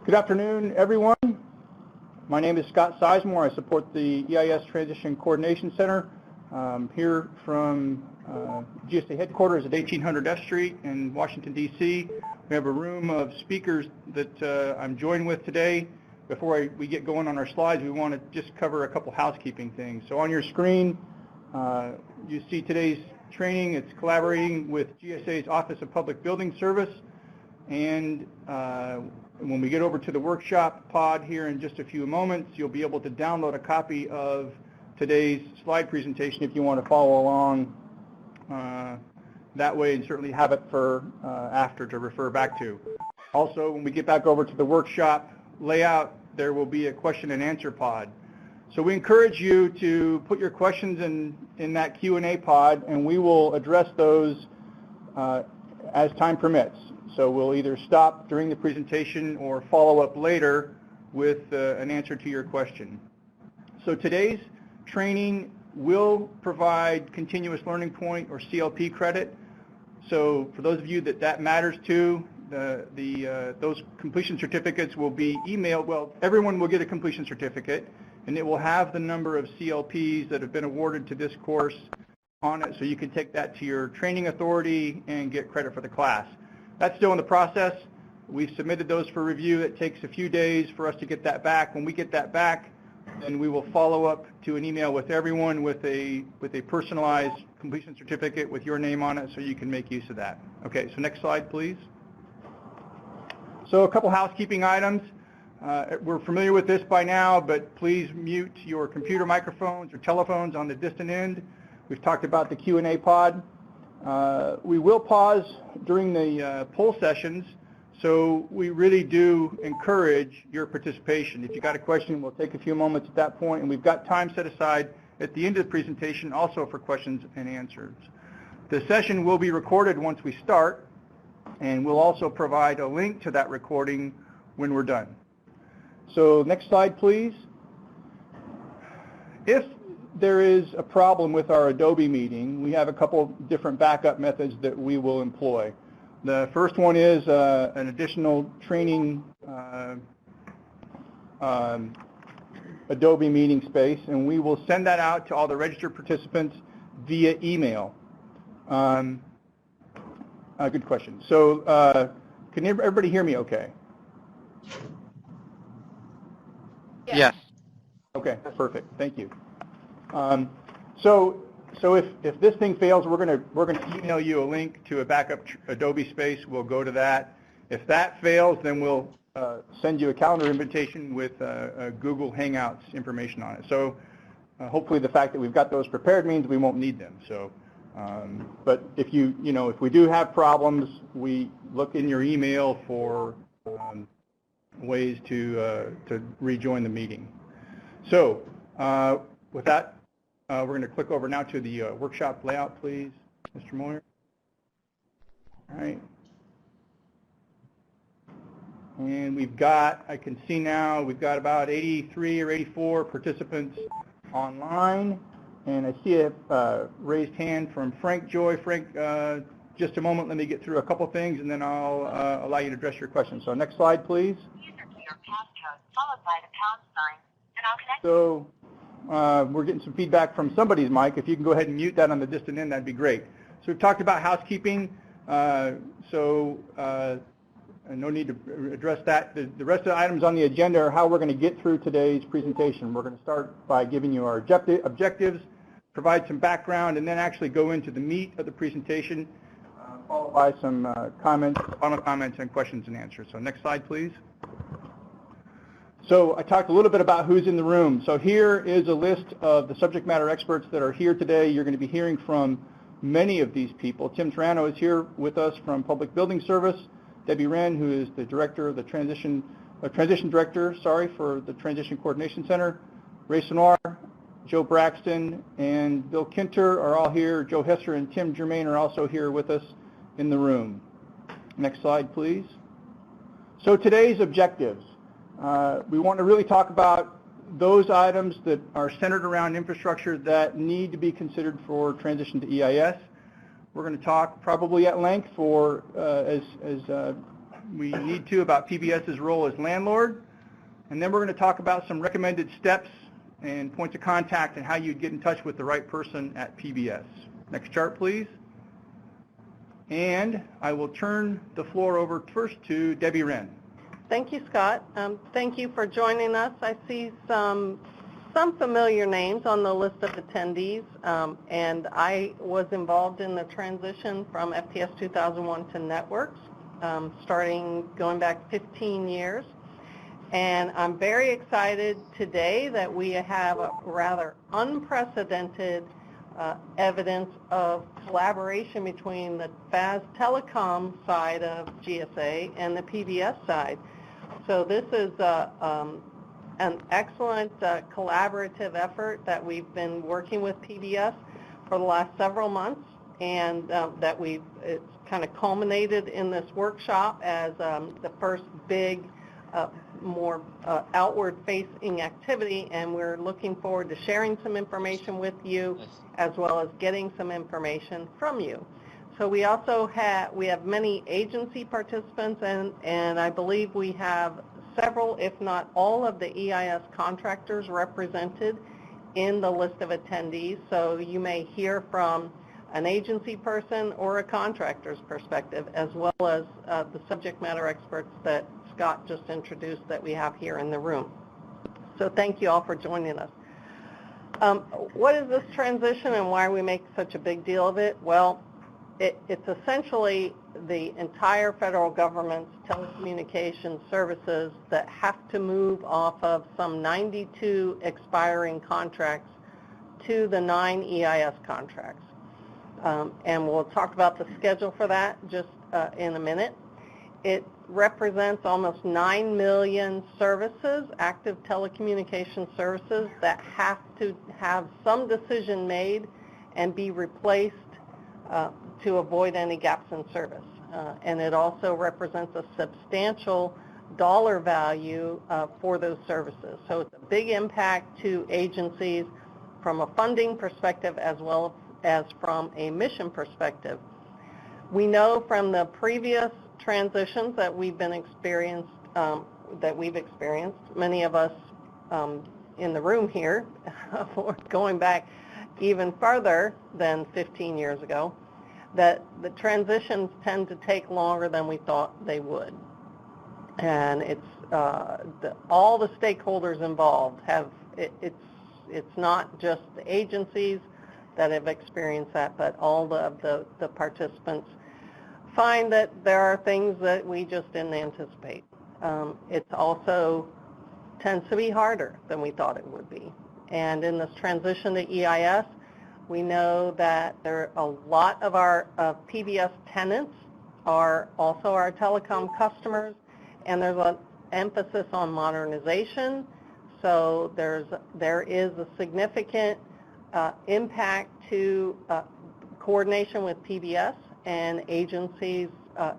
Good afternoon, everyone. My name is Scott Sizemore. I support the EIS Transition Coordination Center here from GSA headquarters at 1800 F Street in Washington, D.C. We have a room of speakers that I'm joined with today. Before we get going on our slides, we want to just cover a couple housekeeping things. So on your screen, you see today's training. It's collaborating with GSA's Office of Public Building Service. And when we get over to the workshop pod here in just a few moments, you'll be able to download a copy of today's slide presentation if you want to follow along that way, and certainly have it for after to refer back to. Also, when we get back over to the workshop layout, there will be a question and answer pod. So we encourage you to put your questions in that Q&A pod, and we will address those as time permits. So we'll either stop during the presentation or follow up later with an answer to your question. So today's training will provide continuous learning point or CLP credit. So for those of you that matters to, those completion certificates will be emailed. Well, everyone will get a completion certificate, and it will have the number of CLPs that have been awarded to this course on it, so you can take that to your training authority and get credit for the class. That's still in the process. We've submitted those for review. It takes a few days for us to get that back. When we get that back, then we will follow up to an email with everyone with a personalized completion certificate with your name on it, so you can make use of that. Okay, so next slide, please. So a couple housekeeping items. We're familiar with this by now, but please mute your computer microphones or telephones on the distant end. We've talked about the Q&A pod. We will pause during the poll sessions, so we really do encourage your participation. If you got a question, we'll take a few moments at that point, and we've got time set aside at the end of the presentation also for questions and answers. The session will be recorded once we start, and we'll also provide a link to that recording when we're done. So next slide, please. If there is a problem with our Adobe meeting, we have a couple different backup methods that we will employ. The first one is an additional training Adobe meeting space, and we will send that out to all the registered participants via email. Good question. So can everybody hear me okay? Yes. Okay, perfect. Thank you. So if this thing fails, we're gonna email you a link to a backup Adobe Space. We'll go to that. If that fails, then we'll send you a calendar invitation with Google Hangouts information on it. So hopefully the fact that we've got those prepared means we won't need them. So, but if if we do have problems, we look in your email for ways to rejoin the meeting. So with that, we're going to click over now to the workshop layout, please, Mr. Moyer. All right. And we've got, I can see now, we've got about 83 or 84 participants online. And I see a raised hand from Frank Joy. Frank, just a moment, let me get through a couple things, and then I'll allow you to address your questions. So next slide, please. User key or passcode followed by the pound sign, and I'll connect. So we're getting some feedback from somebody's mic. If you can go ahead and mute that on the distant end, that'd be great. So we've talked about housekeeping, no need to address that. The rest of the items on the agenda are how we're going to get through today's presentation. We're going to start by giving you our objectives, provide some background, and then actually go into the meat of the presentation, followed by some final comments and questions and answers. So next slide, please. So I talked a little bit about who's in the room. So here is a list of the subject matter experts that are here today. You're going to be hearing from many of these people. Tim Tarano is here with us from Public Building Service. Debbie Wren, who is the director of the transition director, for the Transition Coordination Center. Ray Sonoir, Joe Braxton, and Bill Kinter are all here. Joe Hesser and Tim Germain are also here with us in the room. Next slide, please. So today's objectives. We want to really talk about those items that are centered around infrastructure that need to be considered for transition to EIS. We're going to talk probably at length for as we need to about PBS's role as landlord, and then we're going to talk about some recommended steps and points of contact and how you'd get in touch with the right person at PBS. Next chart, please. And I will turn the floor over first to Debbie Wren. Thank you, Scott. Thank you for joining us. I see some familiar names on the list of attendees, and I was involved in the transition from FTS 2001 to Networks, going back 15 years. And I'm very excited today that we have a rather unprecedented evidence of collaboration between the FAS Telecom side of GSA and the PBS side. So this is an excellent collaborative effort that we've been working with PBS for the last several months, and it's kind of culminated in this workshop as the first big, more outward-facing activity, and we're looking forward to sharing some information with you as well as getting some information from you. So we also have many agency participants, and I believe we have several, if not all, of the EIS contractors represented in the list of attendees. So you may hear from an agency person or a contractor's perspective, as well as the subject matter experts that Scott just introduced that we have here in the room. So thank you all for joining us. What is this transition and why we make such a big deal of it? Well, it's essentially the entire federal government's telecommunications services that have to move off of some 92 expiring contracts to the 9 EIS contracts. And we'll talk about the schedule for that just in a minute. It represents almost 9 million services, active telecommunication services, that have to have some decision made and be replaced to avoid any gaps in service. And it also represents a substantial dollar value for those services. So it's a big impact to agencies from a funding perspective as well as from a mission perspective. We know from the previous transitions that we've experienced, many of us in the room here, going back even further than 15 years ago, that the transitions tend to take longer than we thought they would. And all the stakeholders involved it's not just the agencies that have experienced that, but all the participants find that there are things that we just didn't anticipate. It also tends to be harder than we thought it would be. And in this transition to EIS, we know that a lot of our PBS tenants are also our telecom customers, and there's an emphasis on modernization. So there is a significant impact to coordination with PBS, and agencies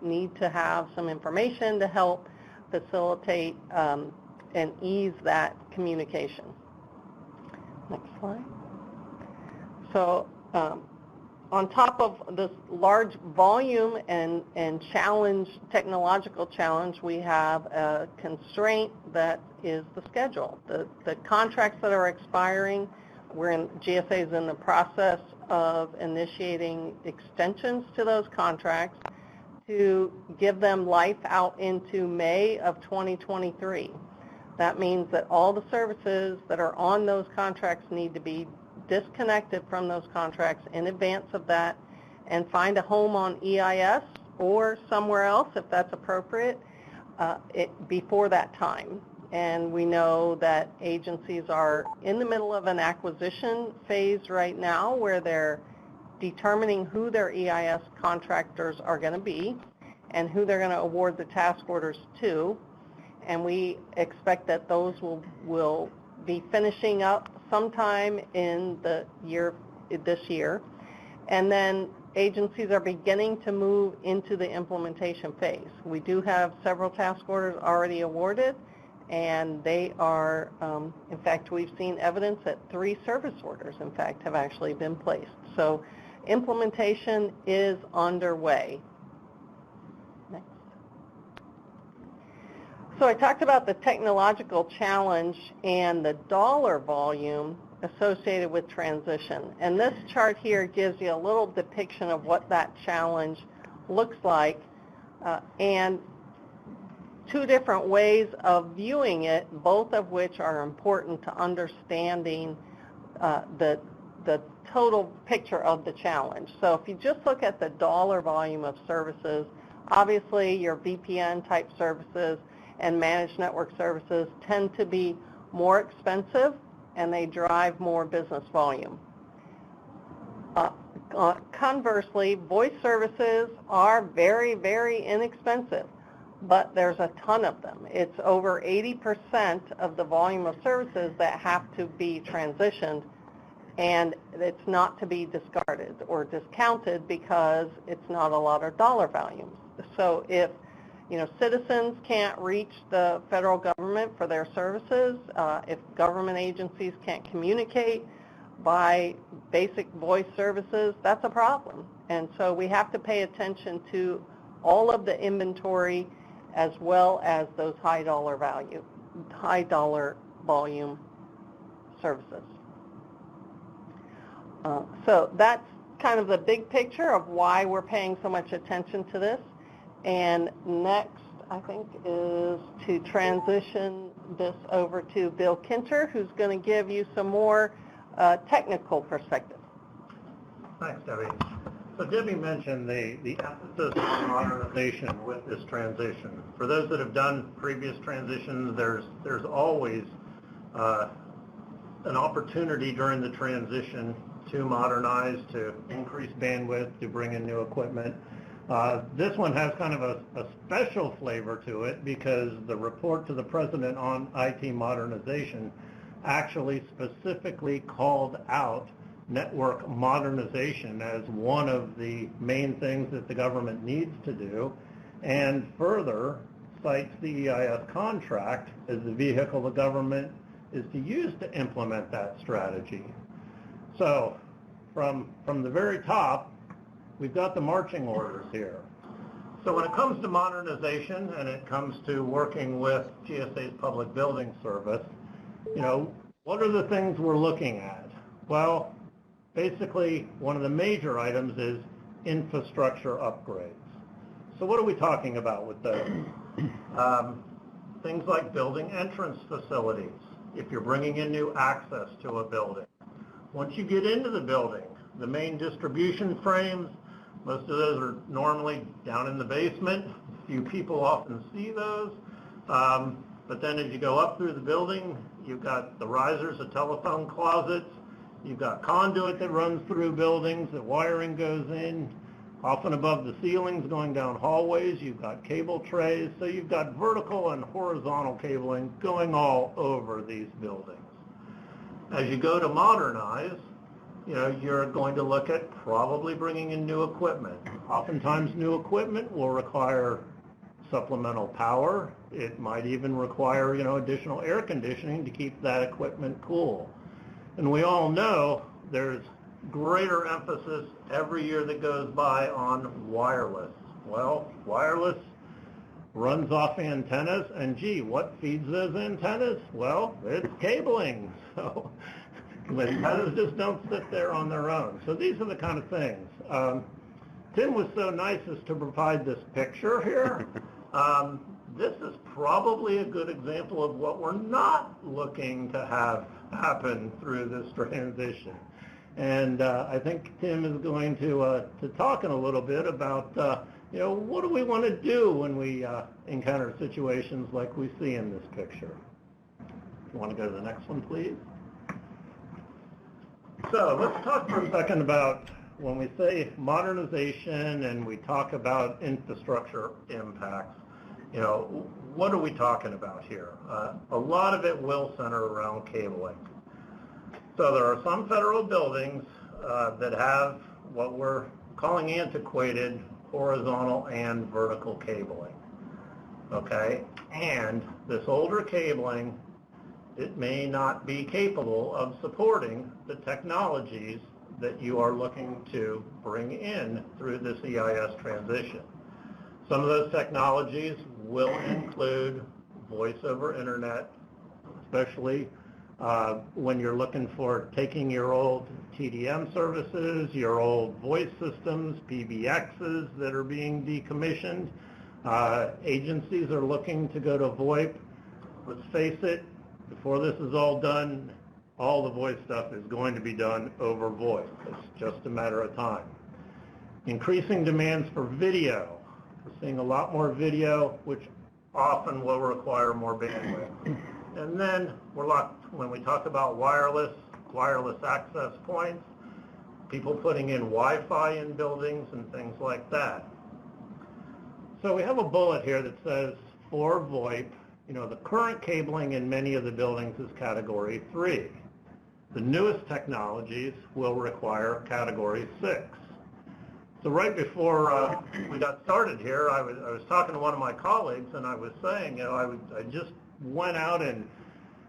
need to have some information to help facilitate and ease that communication. Next slide. So on top of this large volume and technological challenge, we have a constraint that is the schedule. The contracts that are expiring, GSA is in the process of initiating extensions to those contracts to give them life out into May of 2023. That means that all the services that are on those contracts need to be disconnected from those contracts in advance of that and find a home on EIS or somewhere else if that's appropriate before that time. And we know that agencies are in the middle of an acquisition phase right now where they're determining who their EIS contractors are going to be and who they're going to award the task orders to. And we expect that those will be finishing up sometime in this year. And then agencies are beginning to move into the implementation phase. We do have several task orders already awarded, and they are, in fact, we've seen evidence that 3 service orders, in fact, have actually been placed. So implementation is underway. Next. So I talked about the technological challenge and the dollar volume associated with transition. And this chart here gives you a little depiction of what that challenge looks like, and two different ways of viewing it, both of which are important to understanding the total picture of the challenge. So if you just look at the dollar volume of services, obviously your VPN type services and managed network services tend to be more expensive and they drive more business volume. Conversely, voice services are very, very inexpensive, but there's a ton of them. It's over 80% of the volume of services that have to be transitioned, and it's not to be discarded or discounted because it's not a lot of dollar volumes. So if citizens can't reach the federal government for their services, if government agencies can't communicate by basic voice services, that's a problem. And so we have to pay attention to all of the inventory as well as those high dollar volume services. So that's kind of the big picture of why we're paying so much attention to this. And next, I think, is to transition this over to Bill Kinter, who's going to give you some more technical perspective. Thanks, Debbie. So Debbie mentioned the emphasis on modernization with this transition. For those that have done previous transitions, there's always an opportunity during the transition to modernize, to increase bandwidth, to bring in new equipment. This one has kind of a special flavor to it because the report to the President on IT modernization actually specifically called out network modernization as one of the main things that the government needs to do, and further cites the EIS contract as the vehicle the government is to use to implement that strategy. So from the very top, we've got the marching orders here. So when it comes to modernization and it comes to working with GSA's Public Building Service, what are the things we're looking at? Well, basically, one of the major items is infrastructure upgrades. So what are we talking about with those? Things like building entrance facilities, if you're bringing in new access to a building. Once you get into the building, the main distribution frames, most of those are normally down in the basement. Few people often see those. But then as you go up through the building, you've got the risers, the telephone closets. You've got conduit that runs through buildings, the wiring goes in, often above the ceilings going down hallways. You've got cable trays. So you've got vertical and horizontal cabling going all over these buildings. As you go to modernize, you're going to look at probably bringing in new equipment. Oftentimes new equipment will require supplemental power. It might even require, additional air conditioning to keep that equipment cool. And we all know there's greater emphasis every year that goes by on wireless. Well, wireless runs off antennas, and gee, what feeds those antennas? Well, it's cabling. So antennas just don't sit there on their own. So these are the kind of things. Tim was so nice as to provide this picture here. This is probably a good example of what we're not looking to have happen through this transition. And I think Tim is going to talk in a little bit about, what do we want to do when we encounter situations like we see in this picture. If you want to go to the next one, please. So let's talk for a second about when we say modernization and we talk about infrastructure impacts. What are we talking about here? A lot of it will center around cabling. So there are some federal buildings that have what we're calling antiquated horizontal and vertical cabling. Okay? And this older cabling, it may not be capable of supporting the technologies that you are looking to bring in through this EIS transition. Some of those technologies will include voice over internet, especially when you're looking for taking your old TDM services, your old voice systems, PBXs that are being decommissioned. Agencies are looking to go to VoIP. Let's face it, before this is all done, all the voice stuff is going to be done over VoIP. It's just a matter of time. Increasing demands for video. We're seeing a lot more video, which often will require more bandwidth. And then when we talk about wireless access points, people putting in Wi-Fi in buildings and things like that. So we have a bullet here that says for VoIP, the current cabling in many of the buildings is Category 3. The newest technologies will require Category 6. So right before we got started here, I was talking to one of my colleagues, and I was saying, I just went out and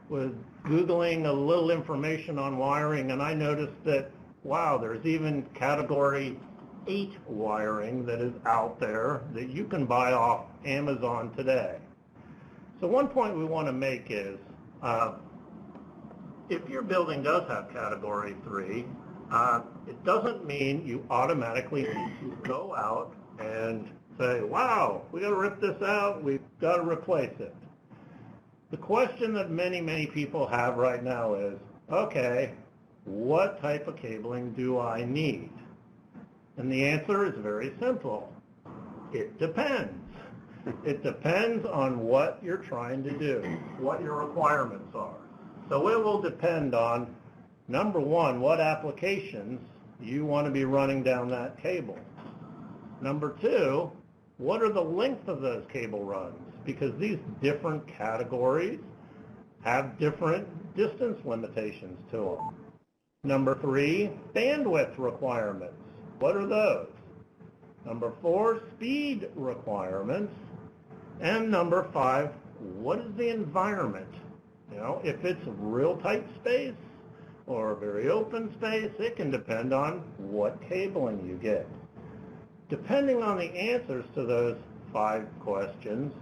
was Googling a little information on wiring, and I noticed that, wow, there's even Category 8 wiring that is out there that you can buy off Amazon today. So one point we want to make is, if your building does have Category 3, it doesn't mean you automatically need to go out and say, wow, we got to rip this out, we've got to replace it. The question that many, many people have right now is, okay, what type of cabling do I need? And the answer is very simple. It depends. It depends on what you're trying to do, what your requirements are. So it will depend on, number one, what applications you want to be running down that cable. Number two, what are the length of those cable runs? Because these different categories have different distance limitations to them. Number three, bandwidth requirements. What are those? Number four, speed requirements. And number five, what is the environment? If it's a real tight space or a very open space, it can depend on what cabling you get. Depending on the answers to those 5 questions,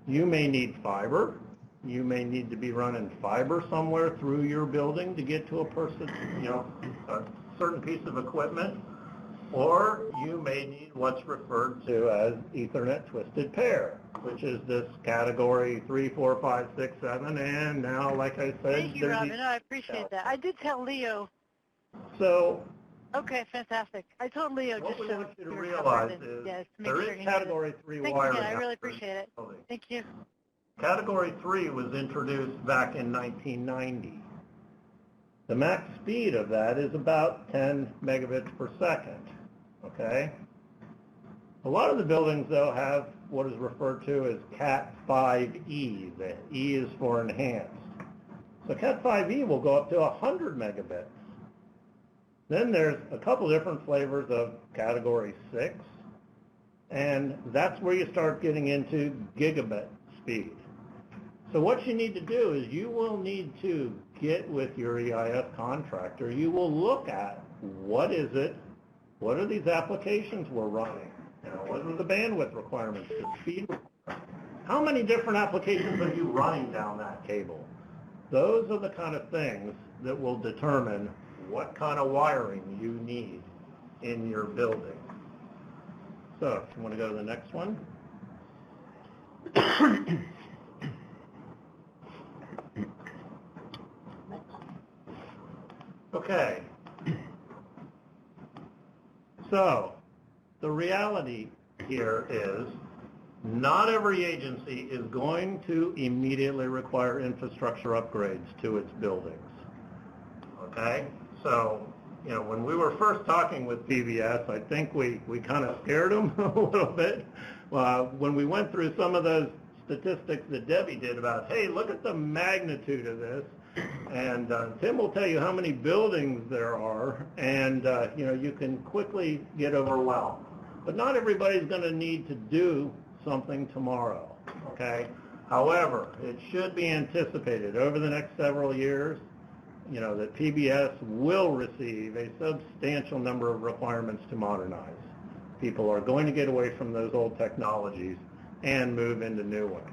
you may need fiber. You may need to be running fiber somewhere through your building to get to a certain piece of equipment. Or you may need what's referred to as Ethernet twisted pair, which is this Category 3, 4, 5, 6, 7, and now, like I said... Thank you, Robin. I appreciate that. I did tell Leo. So... Okay, fantastic. I told Leo just what we so want you to we were realize covered is there is Category 3 Thank wiring. you again. I really appreciate it. Thank you. Category 3 was introduced back in 1990. The max speed of that is about 10 megabits per second. Okay? A lot of the buildings, though, have what is referred to as Cat 5e. The E is for enhanced. So Cat 5e will go up to 100 megabits. Then there's a couple different flavors of Category 6, and that's where you start getting into gigabit speed. So what you need to do is you will need to get with your EIS contractor. You will look at what is it, what are these applications we're running, what are the bandwidth requirements, the speed requirements. How many different applications are you running down that cable? Those are the kind of things that will determine what kind of wiring you need in your building. So, if you want to go to the next one. Okay. So, the reality here is not every agency is going to immediately require infrastructure upgrades to its buildings. Okay? So, when we were first talking with PBS, I think we kind of scared them a little bit. When we went through some of those statistics that Debbie did about, hey, look at the magnitude of this. And Tim will tell you how many buildings there are, and you can quickly get overwhelmed. But not everybody's going to need to do something tomorrow, okay? However, it should be anticipated over the next several years, that PBS will receive a substantial number of requirements to modernize. People are going to get away from those old technologies and move into new ones.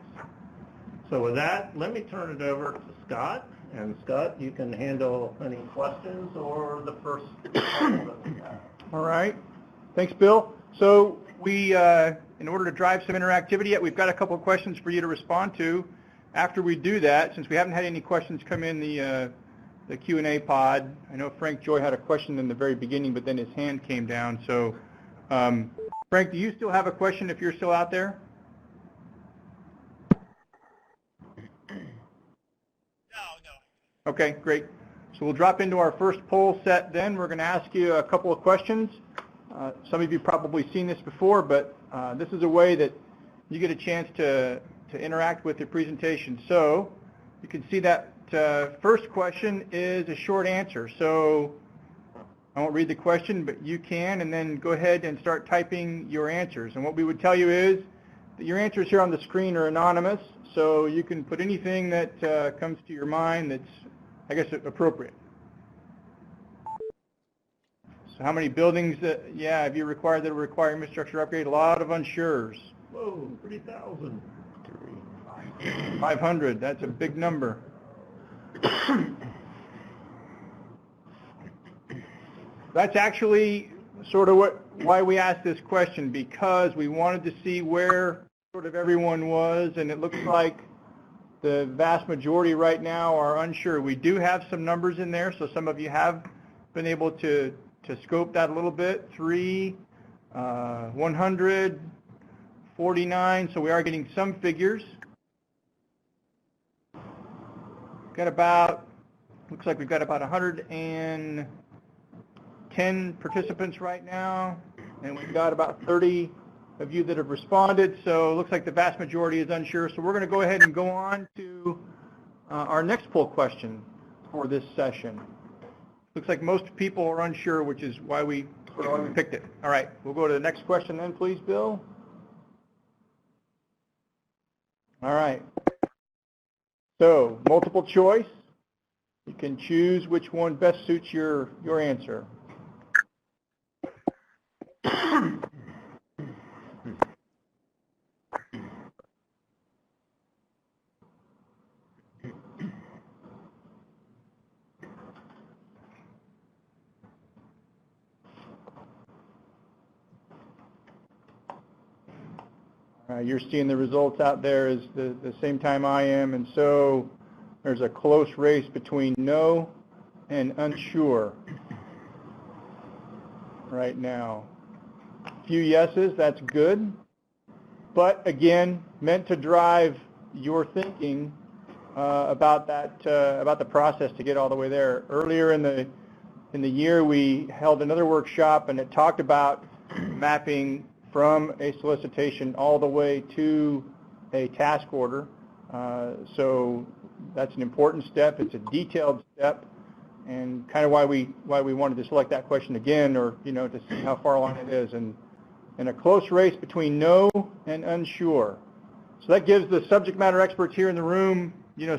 So with that, let me turn it over to Scott. And Scott, you can handle any questions or the first poll that we have. All right. Thanks, Bill. So we, in order to drive some interactivity, we've got a couple of questions for you to respond to. After we do that, since we haven't had any questions come in the Q&A pod, I know Frank Joy had a question in the very beginning, but then his hand came down. So, Frank, do you still have a question if you're still out there? No. Okay, great. So we'll drop into our first poll set then. We're going to ask you a couple of questions. Some of you probably seen this before, but this is a way that you get a chance to interact with your presentation. So you can see that first question is a short answer. So I won't read the question, but you can, and then go ahead and start typing your answers. And what we would tell you is that your answers here on the screen are anonymous, so you can put anything that comes to your mind that's, I guess, appropriate. So how many buildings, have you required that require infrastructure upgrade? A lot of unsures. Whoa, 3,000. 500, that's a big number. That's actually sort of why we asked this question, because we wanted to see where sort of everyone was, and it looks like the vast majority right now are unsure. We do have some numbers in there, so some of you have been able to scope that a little bit. 3, 100, 49, so we are getting some figures. Got about, looks like we've got about 110 participants right now, and we've got about 30 of you that have responded, so it looks like the vast majority is unsure. So we're going to go ahead and go on to our next poll question for this session. Looks like most people are unsure, which is why we picked it. All right, we'll go to the next question then, please, Bill. All right. So, multiple choice. You can choose which one best suits your answer. You're seeing the results out there is the same time I am, and so there's a close race between no and unsure right now. A few yeses, that's good, but again, meant to drive your thinking about the process to get all the way there. Earlier in the year, we held another workshop, and it talked about mapping from a solicitation all the way to a task order. So that's an important step. It's a detailed step, and kind of why we wanted to select that question again, or to see how far along it is. And a close race between no and unsure. So that gives the subject matter experts here in the room,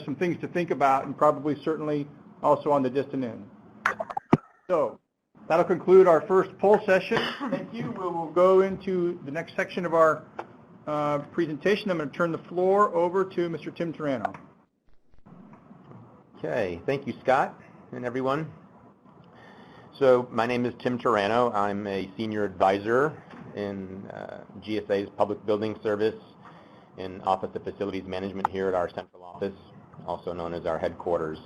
some things to think about, and probably certainly also on the distant end. So that'll conclude our first poll session. Thank you. We will go into the next section of our presentation. I'm going to turn the floor over to Mr. Tim Turano. Okay, thank you, Scott, and everyone. So my name is Tim Turano. I'm a senior advisor in GSA's Public Building Service in Office of Facilities Management here at our central office, also known as our headquarters.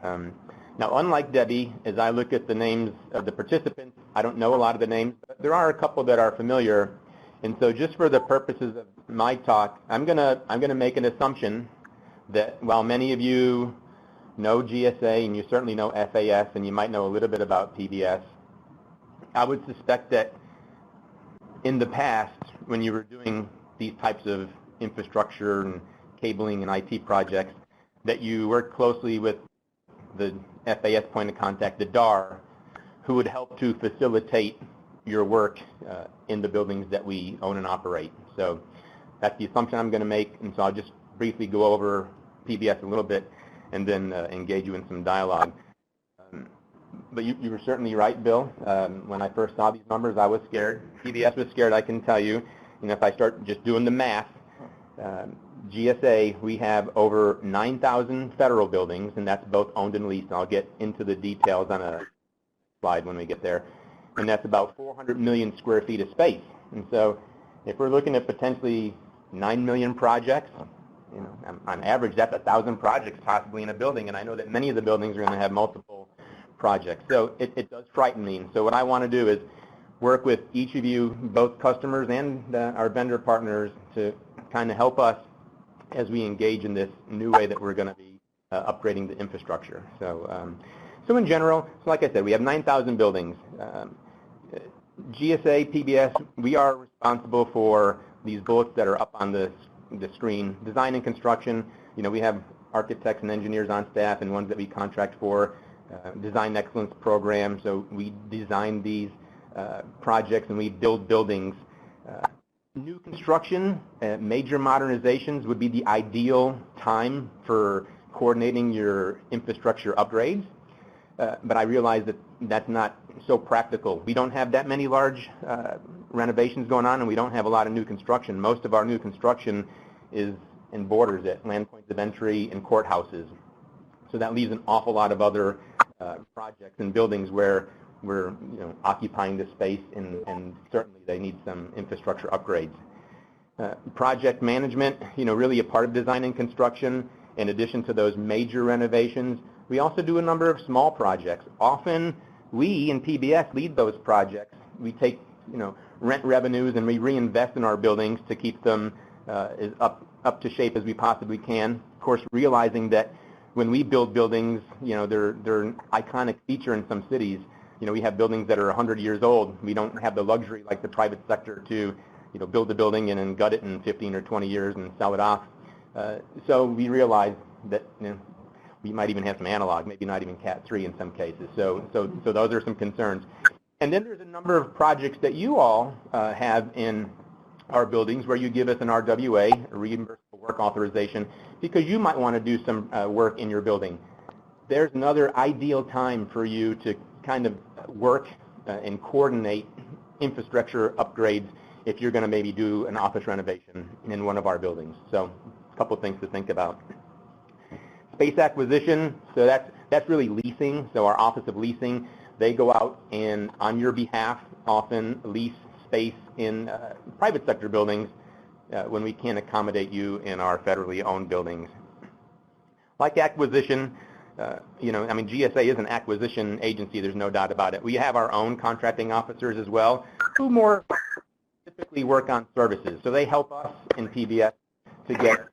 Now, unlike Debbie, as I look at the names of the participants, I don't know a lot of the names, but there are a couple that are familiar. And so just for the purposes of my talk, I'm gonna make an assumption that while many of you know GSA, and you certainly know FAS, and you might know a little bit about PBS, I would suspect that in the past, when you were doing these types of infrastructure and cabling and IT projects, that you worked closely with the FAS point of contact, the DAR, who would help to facilitate your work in the buildings that we own and operate. So that's the assumption I'm going to make, and so I'll just briefly go over PBS a little bit and then engage you in some dialogue. But you were certainly right, Bill. When I first saw these numbers, I was scared. PBS was scared, I can tell you. If I start just doing the math, GSA, we have over 9,000 federal buildings, and that's both owned and leased. And I'll get into the details on a slide when we get there. And that's about 400 million square feet of space. And so if we're looking at potentially 9 million projects, you know, on average, that's 1,000 projects possibly in a building. And I know that many of the buildings are going to have multiple projects. So it does frighten me. So what I want to do is work with each of you, both customers and our vendor partners, to kind of help us as we engage in this new way that we're going to be upgrading the infrastructure. So, so in general, so like I said, we have 9,000 buildings. GSA, PBS, we are responsible for these bullets that are up on the screen. Design and construction, you know, we have architects and engineers on staff and ones that we contract for. Design excellence program, so we design these projects and we build buildings. New construction, major modernizations would be the ideal time for coordinating your infrastructure upgrades. But I realize that that's not so practical. We don't have that many large renovations going on, and we don't have a lot of new construction. Most of our new construction is in borders at land points of entry and courthouses. So that leaves an awful lot of other projects and buildings where we're occupying the space, and certainly they need some infrastructure upgrades. Project management, really a part of design and construction. In addition to those major renovations, we also do a number of small projects. Often we in PBS lead those projects. We take rent revenues and we reinvest in our buildings to keep them as up to shape as we possibly can. Of course, realizing that when we build buildings, they're an iconic feature in some cities. We have buildings that are 100 years old. We don't have the luxury like the private sector to build a building and then gut it in 15 or 20 years and sell it off. So we realize that we might even have some analog, maybe not even Cat 3 in some cases. So those are some concerns. And then there's a number of projects that you all have in our buildings where you give us an RWA, a reimbursable work authorization, because you might want to do some work in your building. There's another ideal time for you to kind of work and coordinate infrastructure upgrades if you're going to maybe do an office renovation in one of our buildings. So a couple of things to think about. Space acquisition, so that's really leasing. So our Office of Leasing, they go out and on your behalf often lease space in private sector buildings when we can't accommodate you in our federally owned buildings. Like acquisition, GSA is an acquisition agency, there's no doubt about it. We have our own contracting officers as well, who more typically work on services. So they help us in PBS to get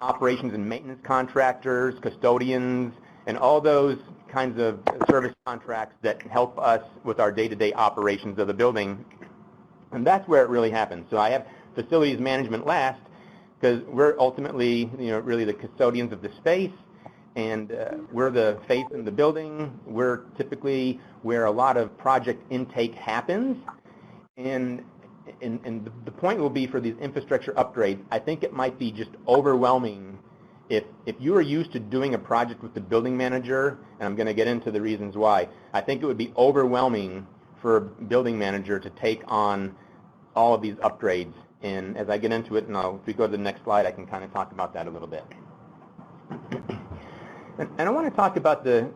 operations and maintenance contractors, custodians, and all those kinds of service contracts that help us with our day-to-day operations of the building. And that's where it really happens. So I have facilities management last, because we're ultimately, really the custodians of the space, and we're the face in the building. We're typically where a lot of project intake happens. And the point will be for these infrastructure upgrades, I think it might be just overwhelming if you are used to doing a project with the building manager, and I'm going to get into the reasons why. I think it would be overwhelming for a building manager to take on all of these upgrades. And as I get into it, and if we go to the next slide, I can kind of talk about that a little bit. And I want to talk about the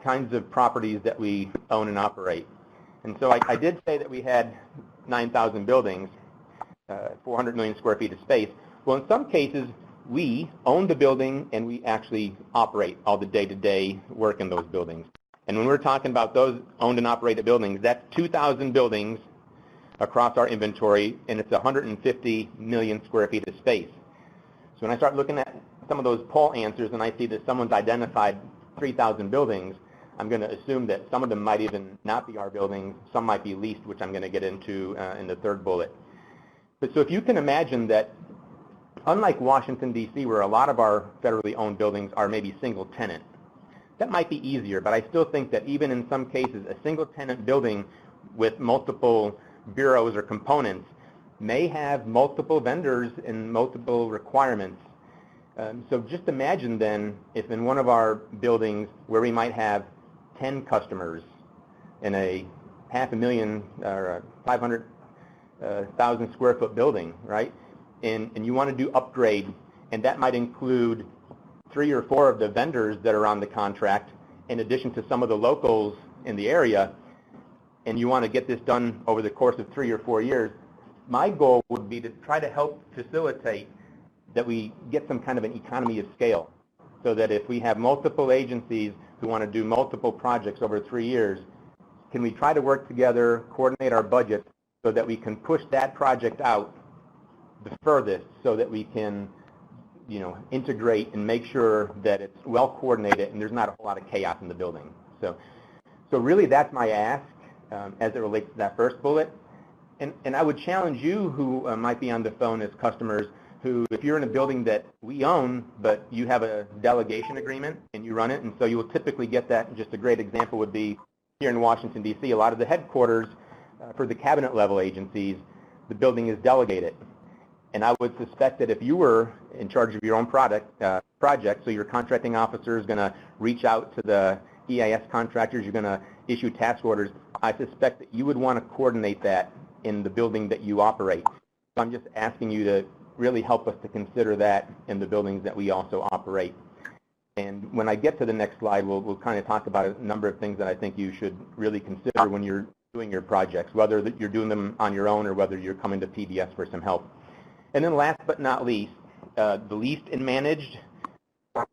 kinds of properties that we own and operate. And so I did say that we had 9,000 buildings, 400 million square feet of space. Well, in some cases, we own the building and we actually operate all the day-to-day work in those buildings. And when we're talking about those owned and operated buildings, that's 2,000 buildings across our inventory, and it's 150 million square feet of space. So when I start looking at some of those poll answers and I see that someone's identified 3,000 buildings, I'm going to assume that some of them might even not be our buildings. Some might be leased, which I'm going to get into in the third bullet. But so if you can imagine that, unlike Washington, D.C., where a lot of our federally owned buildings are maybe single tenant, that might be easier. But I still think that even in some cases, a single tenant building with multiple bureaus or components may have multiple vendors and multiple requirements. So just imagine then if in one of our buildings where we might have 10 customers in a 500,000 or 500,000 square foot building, right? And you want to do upgrade and that might include 3 or 4 of the vendors that are on the contract, in addition to some of the locals in the area, and you want to get this done over the course of 3 or 4 years, my goal would be to try to help facilitate that we get some kind of an economy of scale, so that if we have multiple agencies who want to do multiple projects over 3 years, can we try to work together, coordinate our budget, so that we can push that project out the furthest, so that we can, you know, integrate and make sure that it's well coordinated and there's not a whole lot of chaos in the building. So really that's my ask as it relates to that first bullet. And I would challenge you who might be on the phone as customers, who, if you're in a building that we own, but you have a delegation agreement and you run it, and so you will typically get that. Just a great example would be here in Washington, D.C., a lot of the headquarters for the cabinet level agencies, the building is delegated. And I would suspect that if you were in charge of your own project, so your contracting officer is going to reach out to the EIS contractors, you're going to issue task orders, I suspect that you would want to coordinate that in the building that you operate. So I'm just asking you to really help us to consider that in the buildings that we also operate. And when I get to the next slide, we'll kind of talk about a number of things that I think you should really consider when you're doing your projects, whether that you're doing them on your own or whether you're coming to PBS for some help. And then last but not least, the leased and managed,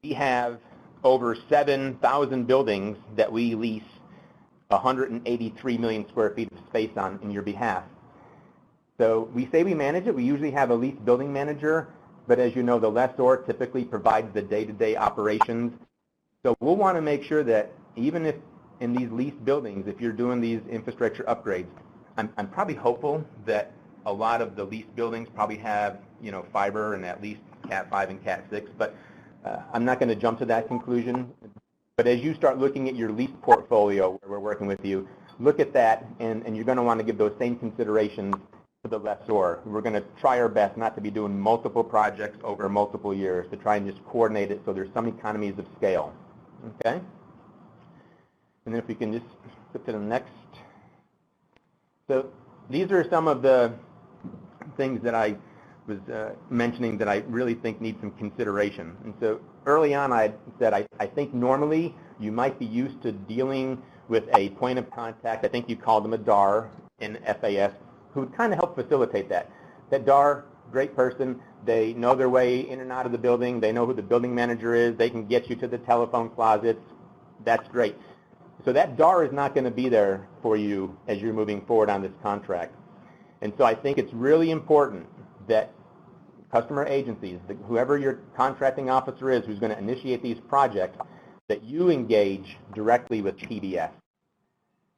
we have over 7,000 buildings that we lease 183 million square feet of space on in your behalf. So we say we manage it. We usually have a leased building manager, but as you know, the lessor typically provides the day-to-day operations. So we'll want to make sure that even if in these leased buildings, if you're doing these infrastructure upgrades, I'm probably hopeful that a lot of the leased buildings probably have, you know, fiber and at least Cat 5 and Cat 6, but I'm not going to jump to that conclusion. But as you start looking at your lease portfolio where we're working with you, look at that, and you're going to want to give those same considerations to the lessor. We're going to try our best not to be doing multiple projects over multiple years, to try and just coordinate it so there's some economies of scale. Okay? And then if we can just flip to the next. So these are some of the things that I was mentioning that I really think need some consideration. And so early on I said I think normally you might be used to dealing with a point of contact. I think you called them a DAR in FAS, who would kind of help facilitate that. That DAR, great person, they know their way in and out of the building, they know who the building manager is, they can get you to the telephone closets, that's great. So that DAR is not going to be there for you as you're moving forward on this contract. And so I think it's really important that customer agencies, whoever your contracting officer is who's going to initiate these projects, that you engage directly with PBS.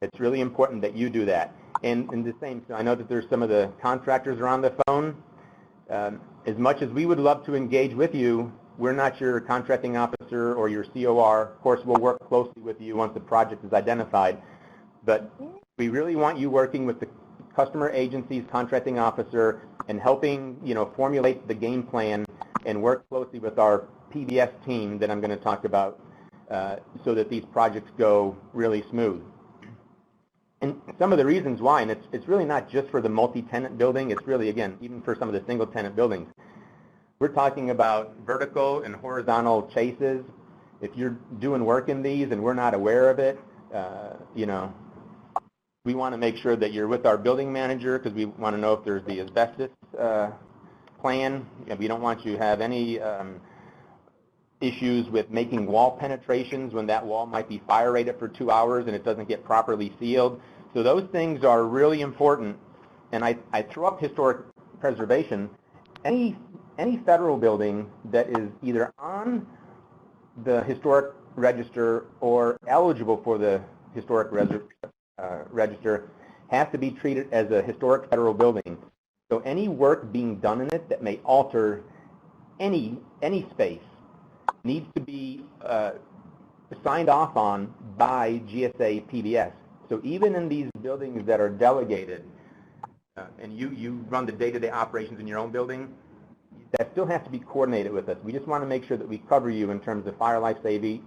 It's really important that you do that. And the same, so I know that there's some of the contractors are on the phone. As much as we would love to engage with you, we're not your contracting officer or your COR. Of course, we'll work closely with you once the project is identified. But we really want you working with the customer agency's contracting officer and helping, you know, formulate the game plan and work closely with our PBS team that I'm going to talk about so that these projects go really smooth. And some of the reasons why, and it's really not just for the multi-tenant building, it's really, again, even for some of the single-tenant buildings. We're talking about vertical and horizontal chases. If you're doing work in these and we're not aware of it, you know, we want to make sure that you're with our building manager because we want to know if there's the asbestos plan. We don't want you to have any issues with making wall penetrations when that wall might be fire rated for 2 hours and it doesn't get properly sealed. So those things are really important. And I throw up historic preservation. Any federal building that is either on the historic register or eligible for the historic register has to be treated as a historic federal building. So any work being done in it that may alter any space needs to be signed off on by GSA PBS. So even in these buildings that are delegated, and you run the day-to-day operations in your own building, that still has to be coordinated with us. We just want to make sure that we cover you in terms of fire life safety,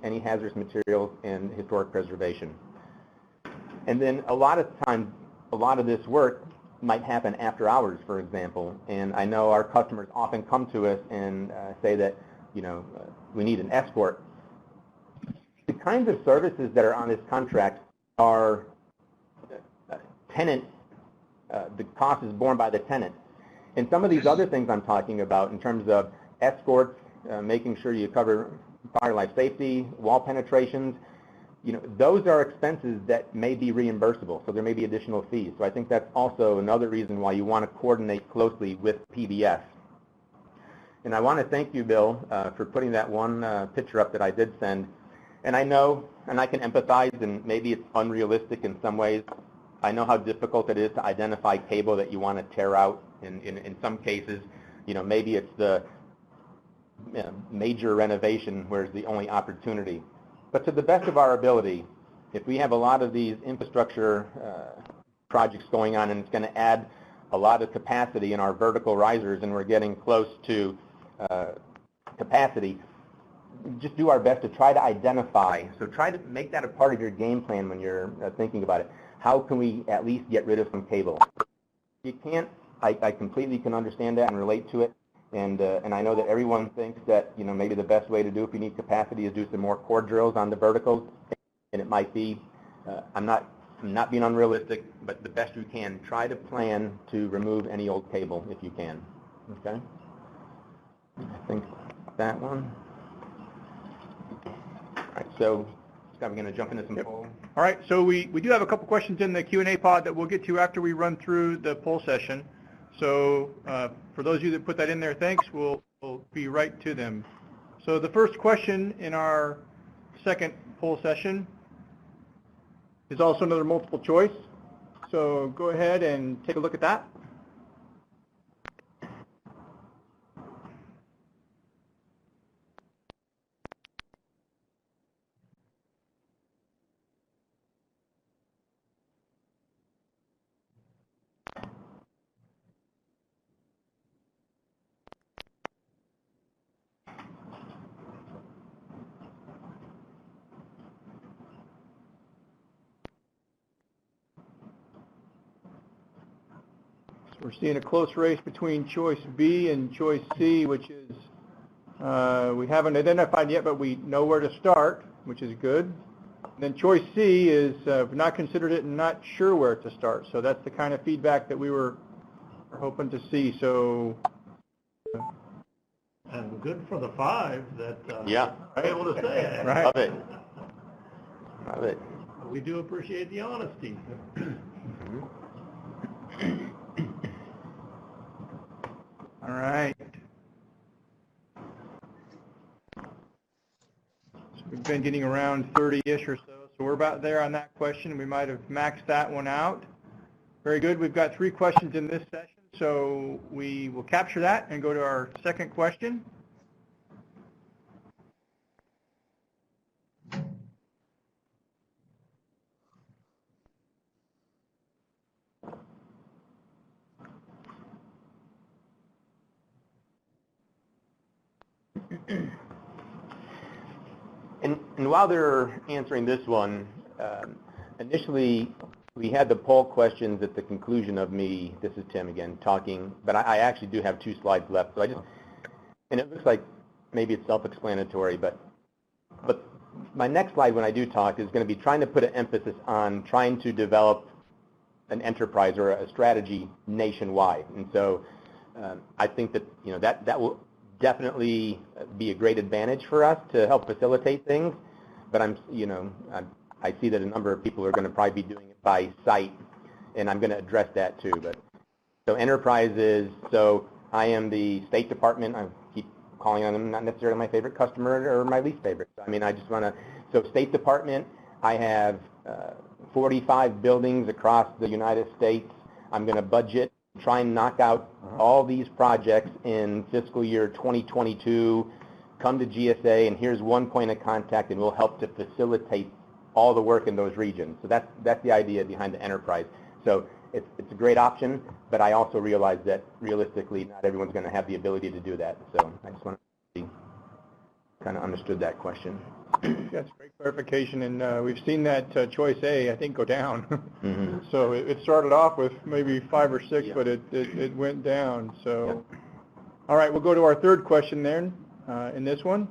any hazardous materials, and historic preservation. And then a lot of times, a lot of this work might happen after hours, for example. And I know our customers often come to us and say that, we need an escort. The kinds of services that are on this contract are tenant, the cost is borne by the tenant. And some of these other things I'm talking about in terms of escorts, making sure you cover fire life safety, wall penetrations, those are expenses that may be reimbursable, so there may be additional fees. So I think that's also another reason why you want to coordinate closely with PBS. And I want to thank you, Bill, for putting that one picture up that I did send. And I know, and I can empathize, and maybe it's unrealistic in some ways. I know how difficult it is to identify cable that you want to tear out. In some cases, maybe it's the major renovation where it's the only opportunity. But to the best of our ability, if we have a lot of these infrastructure projects going on and it's going to add a lot of capacity in our vertical risers and we're getting close to capacity, just do our best to try to identify. So try to make that a part of your game plan when you're thinking about it. How can we at least get rid of some cable? You can't, I completely can understand that and relate to it. And I know that everyone thinks that, maybe the best way to do if you need capacity is do some more core drills on the verticals. And it might be, I'm not being unrealistic, but the best you can, try to plan to remove any old cable if you can. Okay? I think that one. All right, so Scott, we're going to jump into some poll. All right, so we do have a couple questions in the Q&A pod that we'll get to after we run through the poll session. So for those of you that put that in there, thanks. We'll be right to them. So the first question in our second poll session is also another multiple choice. So go ahead and take a look at that. We're seeing a close race between choice B and choice C, which is, we haven't identified yet, but we know where to start, which is good. And then choice C is not considered it and not sure where to start. So that's the kind of feedback that we were hoping to see. So, and good for the 5 that Yeah. are able to say it. Right. Love it. Love it. We do appreciate the honesty. All right. So we've been getting around 30-ish or so. So we're about there on that question. We might have maxed that one out. Very good. We've got 3 questions in this session. So we will capture that and go to our second question. And while they're answering this one, initially we had the poll questions at the conclusion of me, this is Tim again, talking, but I actually do have 2 slides left. So and it looks like maybe it's self-explanatory, but my next slide when I do talk is going to be trying to put an emphasis on trying to develop an enterprise or a strategy nationwide. And so I think that, that will definitely be a great advantage for us to help facilitate things. But I see that a number of people are going to probably be doing it by site, and I'm going to address that too. But so enterprises, so I am the State Department. I keep calling on them, not necessarily my favorite customer or my least favorite. I mean, I just want to, so State Department, I have 45 buildings across the United States. I'm going to budget, try and knock out all these projects in fiscal year 2022, come to GSA, and here's one point of contact, and we'll help to facilitate all the work in those regions. So that's the idea behind the enterprise. So it's a great option, but I also realize that realistically, not everyone's going to have the ability to do that. So I just want to see. kind of understood that question. That's great clarification, and we've seen that choice A, I think, go down. Mhm. So it started off with maybe 5 or 6, Yeah. but it went down. So, Yeah. all right, we'll go to our third question then in this one.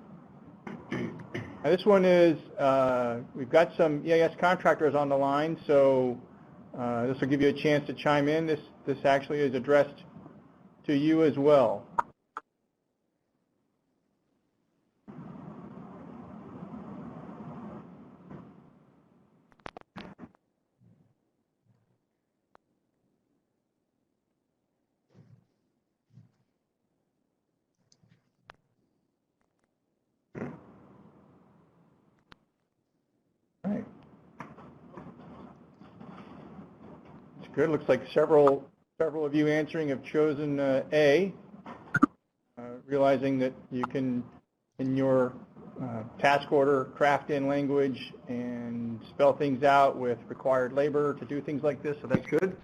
This one is, we've got some EIS contractors on the line, so this will give you a chance to chime in. This actually is addressed to you as well. All right. It's good. Looks like several of you answering have chosen A, realizing that you can, in your task order, craft in language and spell things out with required labor to do things like this, so that's good.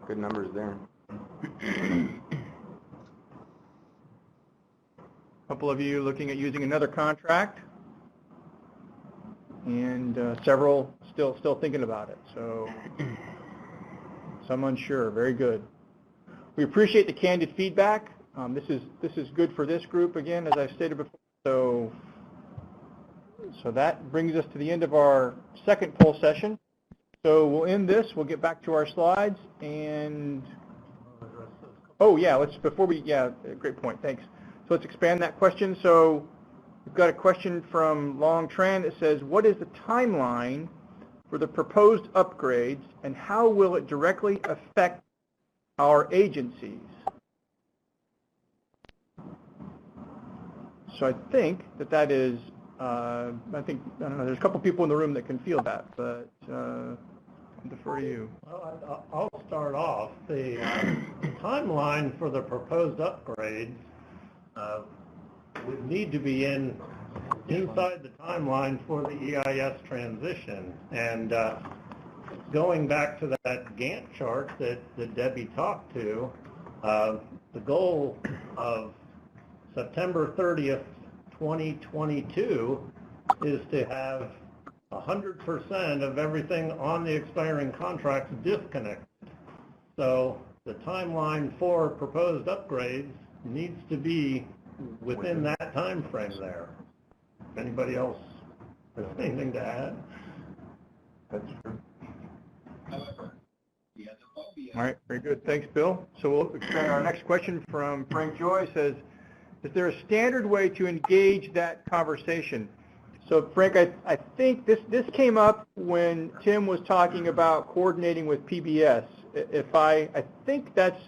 Good numbers there. A couple of you looking at using another contract, and several still thinking about it. So some unsure. Very good. We appreciate the candid feedback. This is good for this group again, as I've stated before. So that brings us to the end of our second poll session. So we'll end this. We'll get back to our slides and. Oh yeah, great point. Thanks. So let's expand that question. So we've got a question from Long Tran that says, what is the timeline for the proposed upgrades and how will it directly affect our agencies? So I think that is, I don't know, there's a couple people in the room that can feel that, but I'll defer to you. Well, I'll start off. The timeline for the proposed upgrades would need to be inside the timeline for the EIS transition. And going back to that Gantt chart that Debbie talked to, the goal of September 30th, 2022 is to have 100% of everything on the expiring contracts disconnected. So the timeline for proposed upgrades needs to be within that time frame there. If anybody else has anything to add? That's true. All right, very good. Thanks, Bill. So we'll expand our next question from Frank Joy. Says, is there a standard way to engage that conversation? So Frank, I think this came up when Tim was talking about coordinating with PBS. I think that's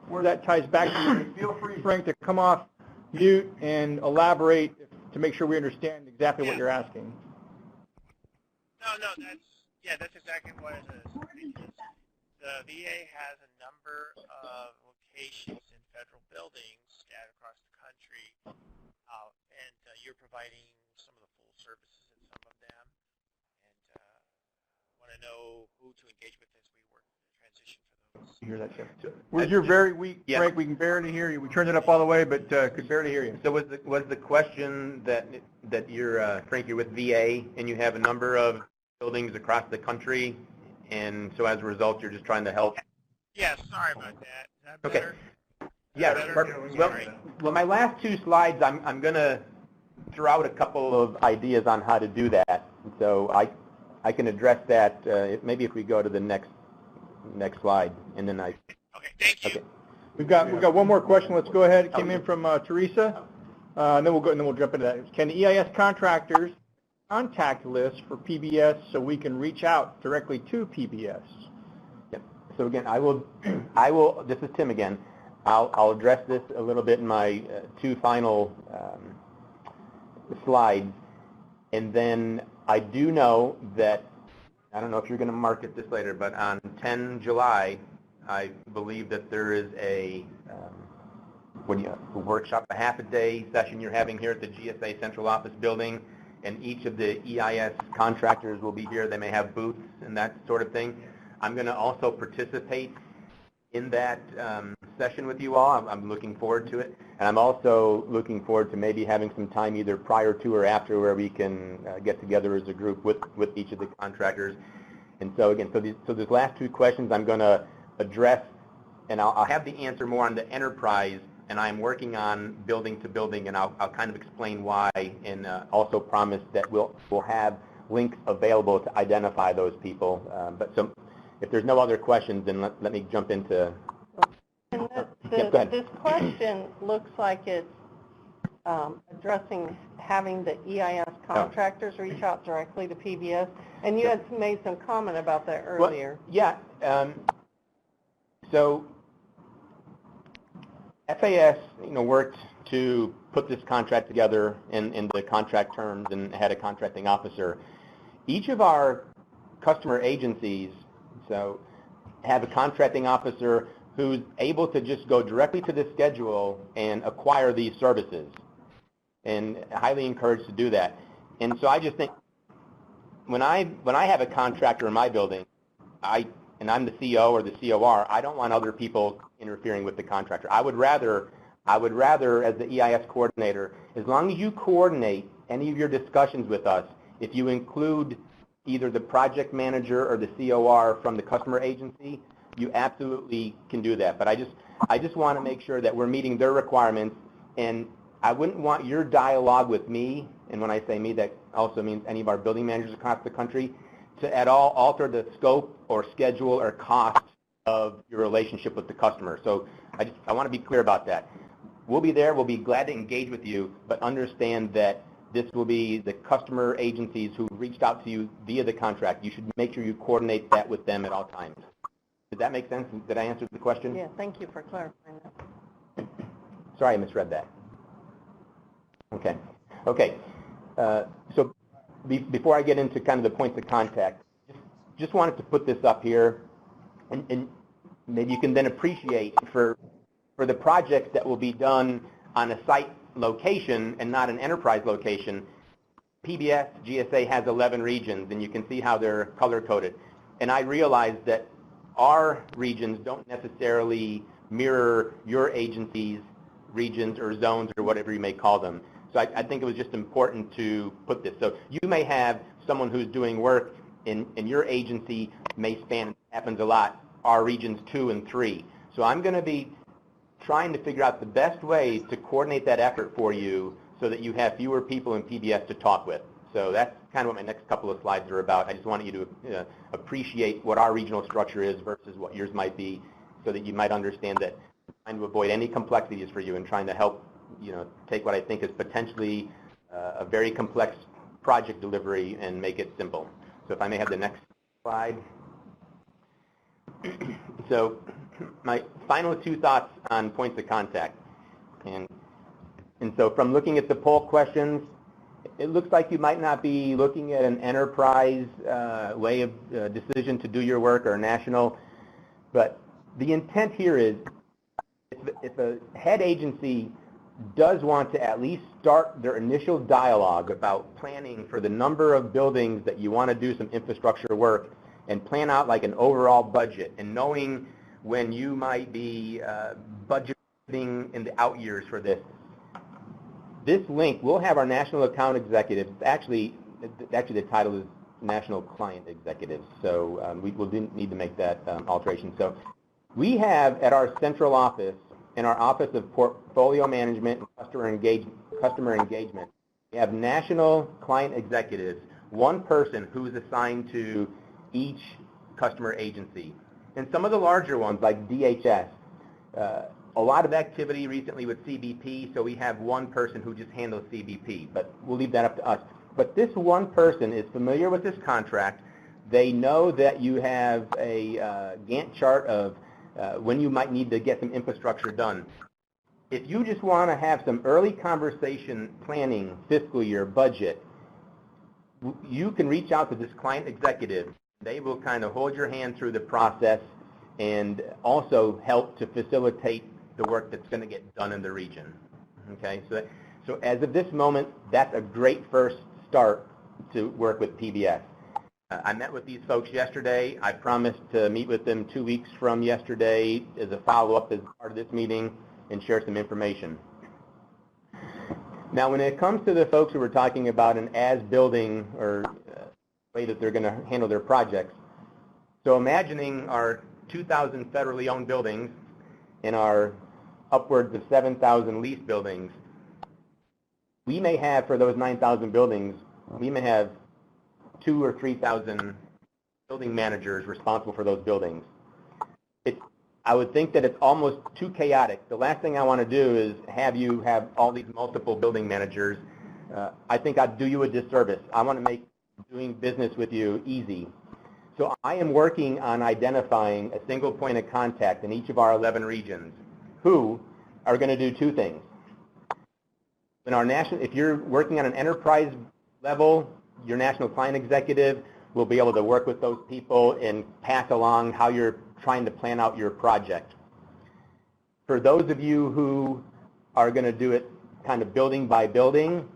where that ties back to. Feel free, Frank, to come off mute and elaborate to make sure we understand exactly what you're asking. No, that's exactly what it is. Because the VA has a number of locations in federal buildings scattered across the country, and you're providing some of the full services in some of them, and want to know who to engage with as we work the transition for those. You hear that, Tim? You're very weak, Yeah. Frank. We can barely hear you. We turned it up all the way, but could barely hear you. So was the question that you're, Frank, you're with VA and you have a number of buildings across the country, and so as a result, you're just trying to help? Yeah, sorry about that. Is that Okay. better? Yeah, Better? well, my last two slides, I'm going to throw out a couple of ideas on how to do that. So I can address that maybe if we go to the next slide, and then Okay, thank you. Okay. We've got one more question. Let's go ahead. It came in from Teresa, and then we'll jump into that. Can the EIS contractors contact list for PBS so we can reach out directly to PBS? Yep. So again, I will. This is Tim again. I'll address this a little bit in my two final slides, and then I do know that, I don't know if you're going to market this later, but on 10 July, I believe that there is a workshop, a half-a-day session you're having here at the GSA Central Office Building, and each of the EIS contractors will be here. They may have booths and that sort of thing. I'm going to also participate in that session with you all. I'm looking forward to it. And I'm also looking forward to maybe having some time either prior to or after where we can get together as a group with each of the contractors. And so again, so these last two questions I'm going to address, and I'll have the answer more on the enterprise, and I'm working on building to building, and I'll kind of explain why, and also promise that we'll have links available to identify those people. But so if there's no other questions, then let me jump into. And Yeah, go ahead. this question looks like it's addressing having the EIS contractors reach out directly to PBS, and you had made some comment about that earlier. Well, yeah. So FAS, worked to put this contract together in the contract terms and had a contracting officer. Each of our customer agencies, so have a contracting officer who's able to just go directly to the schedule and acquire these services, and highly encouraged to do that. And so I just think when I have a contractor in my building, and I'm the CO or the COR, I don't want other people interfering with the contractor. I would rather, as the EIS coordinator, as long as you coordinate any of your discussions with us, if you include either the project manager or the COR from the customer agency, you absolutely can do that. But I just want to make sure that we're meeting their requirements, and I wouldn't want your dialogue with me, and when I say me, that also means any of our building managers across the country, to at all alter the scope or schedule or cost of your relationship with the customer. So I want to be clear about that. We'll be there. We'll be glad to engage with you, but understand that this will be the customer agencies who reached out to you via the contract. You should make sure you coordinate that with them at all times. Does that make sense? Did I answer the question? Yeah, thank you for clarifying that. Sorry, I misread that. Okay. Okay. So before I get into kind of the points of contact, just wanted to put this up here, and maybe you can then appreciate for the projects that will be done on a site location and not an enterprise location. PBS, GSA has 11 regions, and you can see how they're color-coded. And I realize that our regions don't necessarily mirror your agency's regions or zones or whatever you may call them. So I think it was just important to put this. So you may have someone who's doing work in your agency may span, happens a lot, our regions 2 and 3. So I'm going to be trying to figure out the best way to coordinate that effort for you so that you have fewer people in PBS to talk with. So that's kind of what my next couple of slides are about. I just wanted you to appreciate what our regional structure is versus what yours might be, so that you might understand that I'm trying to avoid any complexities for you and trying to help take what I think is potentially a very complex project delivery and make it simple. So if I may have the next slide. So my final two thoughts on points of contact. And so from looking at the poll questions, it looks like you might not be looking at an enterprise way of decision to do your work or national, but the intent here is if a head agency does want to at least start their initial dialogue about planning for the number of buildings that you want to do some infrastructure work and plan out like an overall budget and knowing when you might be budgeting in the out years for this. This link, we'll have our national account executives. Actually the title is National Client Executives, so we will need to make that alteration. So we have at our central office, in our Office of Portfolio Management and Customer Engagement, we have national client executives, one person who is assigned to each customer agency. And some of the larger ones, like DHS, a lot of activity recently with CBP, so we have one person who just handles CBP, but we'll leave that up to us. But this one person is familiar with this contract. They know that you have a Gantt chart of when you might need to get some infrastructure done. If you just want to have some early conversation planning, fiscal year, budget, you can reach out to this client executive. They will kind of hold your hand through the process and also help to facilitate the work that's going to get done in the region. Okay, so as of this moment, that's a great first start to work with PBS. I met with these folks yesterday. I promised to meet with them 2 weeks from yesterday as a follow-up as part of this meeting and share some information. Now, when it comes to the folks who were talking about an as-building or way that they're going to handle their projects, so imagining our 2,000 federally owned buildings and our upwards of 7,000 leased buildings, we may have, for those 9,000 buildings, we may have 2,000 or 3,000 building managers responsible for those buildings. I would think that it's almost too chaotic. The last thing I want to do is have you have all these multiple building managers. I think I'd do you a disservice. I want to make doing business with you easy. So I am working on identifying a single point of contact in each of our 11 regions who are going to do two things. In our if you're working on an enterprise level, your national client executive will be able to work with those people and pass along how you're trying to plan out your project. For those of you who are going to do it kind of building by building,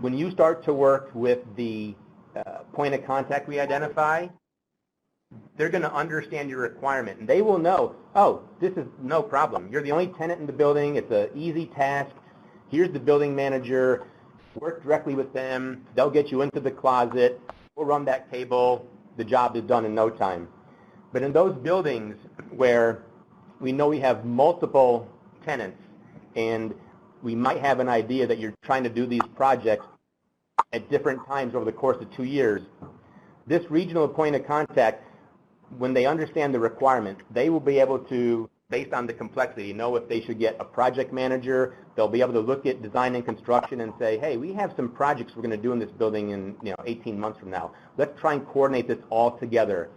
when you start to work with the point of contact we identify, they're going to understand your requirement, and they will know, oh, this is no problem. You're the only tenant in the building. It's an easy task. Here's the building manager. Work directly with them. They'll get you into the closet. We'll run that cable. The job is done in no time. But in those buildings where we know we have multiple tenants and we might have an idea that you're trying to do these projects at different times over the course of 2 years, this regional point of contact, when they understand the requirement, they will be able to, based on the complexity, know if they should get a project manager. They'll be able to look at design and construction and say, hey, we have some projects we're going to do in this building in 18 months from now. Let's try and coordinate this all together.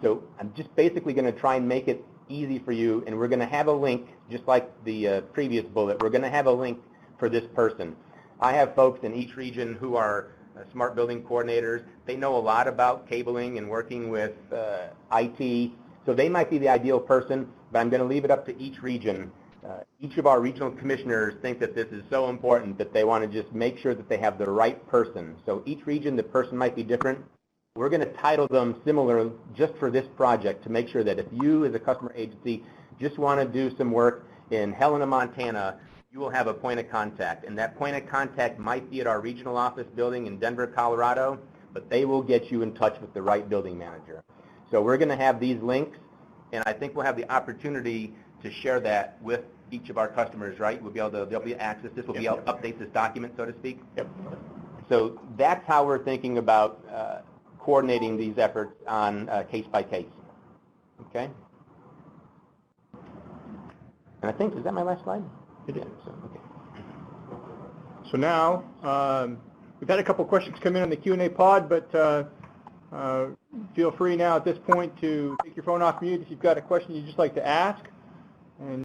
So I'm just basically going to try and make it easy for you, and we're going to have a link, just like the previous bullet. We're going to have a link for this person. I have folks in each region who are smart building coordinators. They know a lot about cabling and working with IT, so they might be the ideal person, but I'm going to leave it up to each region. Each of our regional commissioners think that this is so important that they want to just make sure that they have the right person. So each region, the person might be different. We're going to title them similar just for this project to make sure that if you as a customer agency just want to do some work in Helena, Montana, you will have a point of contact. And that point of contact might be at our regional office building in Denver, Colorado, but they will get you in touch with the right building manager. So we're going to have these links, and I think we'll have the opportunity to share that with each of our customers, right? We'll be able to, they'll be access, this will be able to update this document, so to speak. Yep. So that's how we're thinking about coordinating these efforts on case by case. Okay? And I think, is that my last slide? It is. So, okay. So now, we've had a couple questions come in on the Q&A pod, but feel free now at this point to take your phone off mute if you've got a question you'd just like to ask. And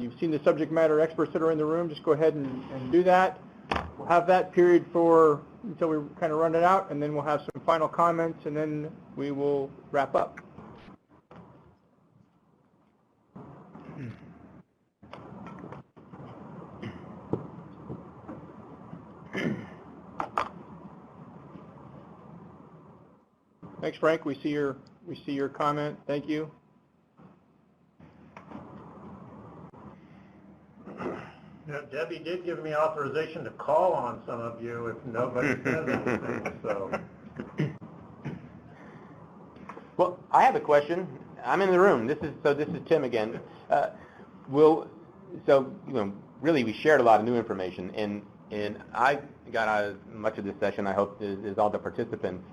you've seen the subject matter experts that are in the room, just go ahead and do that. We'll have that period until we kind of run it out, and then we'll have some final comments, and then we will wrap up. Thanks, Frank. We see your comment. Thank you. Now, Debbie did give me authorization to call on some of you if nobody says anything, so. Well, I have a question. I'm in the room. This is Tim again. Really we shared a lot of new information, and I got out as much of this session, I hope, is all the participants,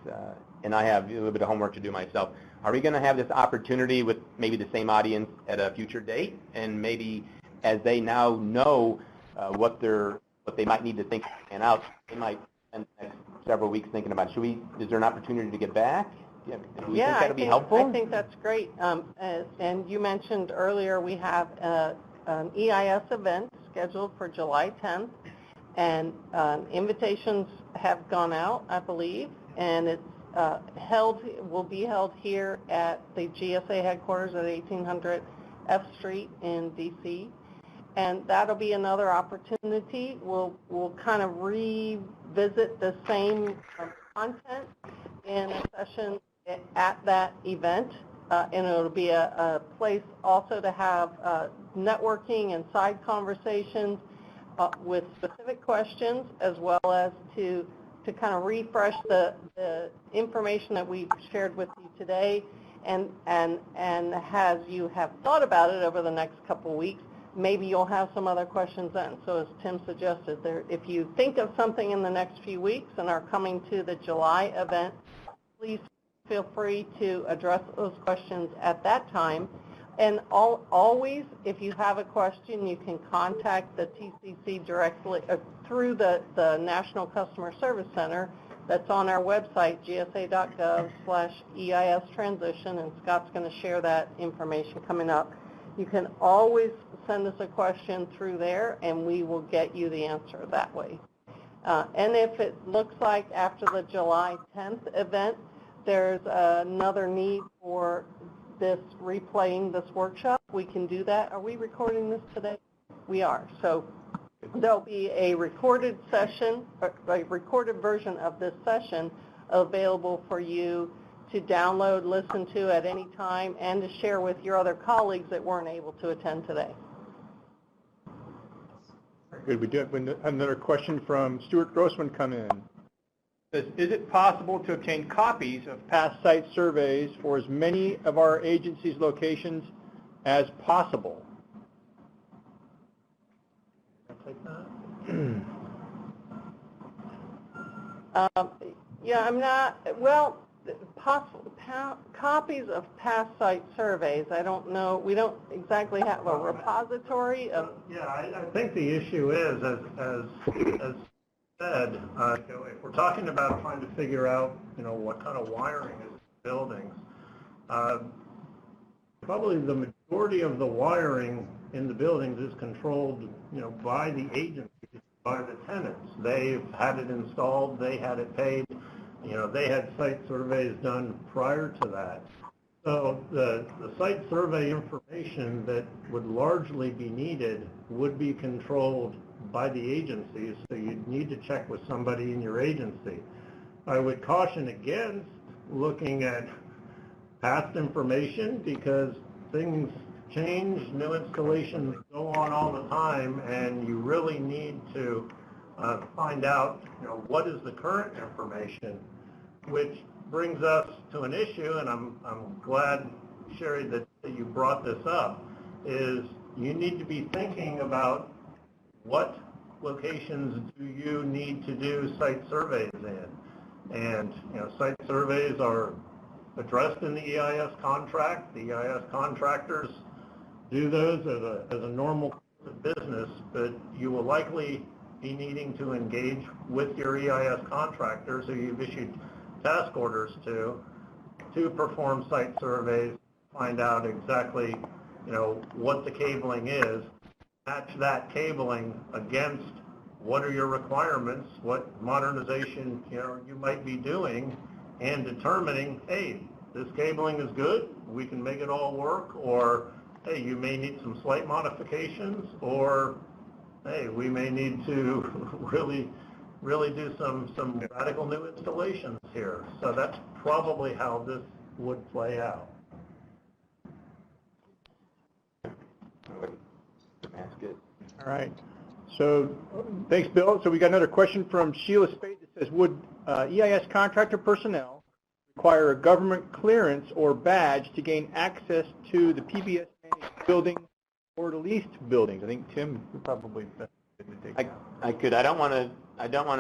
and I have a little bit of homework to do myself. Are we going to have this opportunity with maybe the same audience at a future date, and maybe as they now know what they might need to think and out, they might spend the next several weeks thinking about, is there an opportunity to get back? Do we think that'll be helpful? I think that's great. And you mentioned earlier we have an EIS event scheduled for July 10th, and invitations have gone out, I believe, and it's will be held here at the GSA headquarters at 1800 F Street in D.C. And that'll be another opportunity. We'll kind of revisit the same content, in a session at that event, and it'll be a place also to have networking and side conversations with specific questions, as well as to kind of refresh the information that we shared with you today, and as you have thought about it over the next couple weeks, maybe you'll have some other questions then. So as Tim suggested, if you think of something in the next few weeks and are coming to the July event, please feel free to address those questions at that time. And always, if you have a question, you can contact the TCC directly through the National Customer Service Center that's on our website, gsa.gov/EIS transition, and Scott's going to share that information coming up. You can always send us a question through there, and we will get you the answer that way. And if it looks like after the July 10th event, there's another need for this replaying this workshop, we can do that. Are we recording this today? We are. So there'll be a recorded session, a recorded version of this session available for you to download, listen to at any time, and to share with your other colleagues that weren't able to attend today. Good. We do have another question from Stuart Grossman come in. Says, is it possible to obtain copies of past site surveys for as many of our agency's locations as possible? Take that. Yeah, I'm not, well, copies of past site surveys, I don't know, we don't exactly have a repository of... Yeah, I think the issue is, as said, if we're talking about trying to figure out, what kind of wiring is in buildings, probably the majority of the wiring in the buildings is controlled, by the agencies, by the tenants. They've had it installed, they had it paid, they had site surveys done prior to that. So the site survey information that would largely be needed would be controlled by the agencies, so you'd need to check with somebody in your agency. I would caution against looking at past information because things change, new installations go on all the time, and you really need to find out, what is the current information, which brings us to an issue, and I'm glad, Sherry, that you brought this up, is you need to be thinking about what locations do you need to do site surveys in. And, site surveys are addressed in the EIS contract. The EIS contractors do those as a normal course of business, but you will likely be needing to engage with your EIS contractors who you've issued task orders to perform site surveys, find out exactly, what the cabling is, match that cabling against what are your requirements, what modernization, you might be doing, and determining, hey, this cabling is good, we can make it all work, or hey, you may need some slight modifications, or hey, we may need to really do some radical new installations here. So that's probably how this would play out. That's good. All right. So thanks, Bill. So we got another question from Sheila Spade that says, would EIS contractor personnel require a government clearance or badge to gain access to the PBS managed building or leased buildings? I think Tim would probably best to take that. I could. I don't want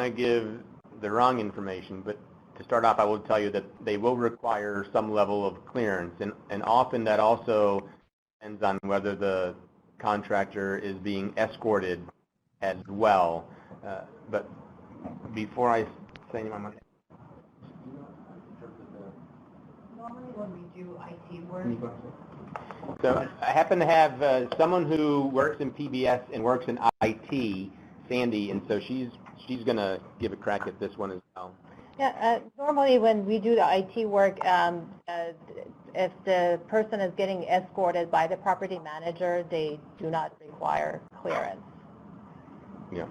to give the wrong information, but to start off, I will tell you that they will require some level of clearance, and often that also depends on whether the contractor is being escorted as well. But before I say any more, normally when we do IT work, so I happen to have someone who works in PBS and works in IT, Sandy, and so she's going to give a crack at this one as well. yeah, normally when we do the IT work, if the person is getting escorted by the property manager, they do not require clearance. Yeah.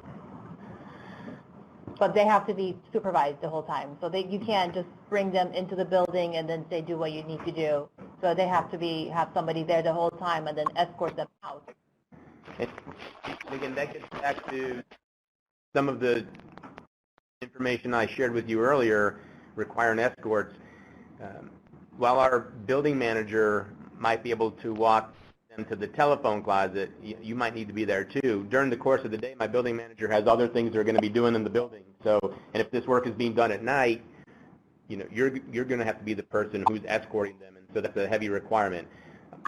but they have to be supervised the whole time. So you can't just bring them into the building and then say do what you need to do. So they have to have somebody there the whole time and then escort them out. And again, that gets back to some of the information I shared with you earlier requiring escorts. While our building manager might be able to walk them to the telephone closet, you might need to be there too. During the course of the day, my building manager has other things they're going to be doing in the building. So, and if this work is being done at night, you're going to have to be the person who's escorting them, and so that's a heavy requirement.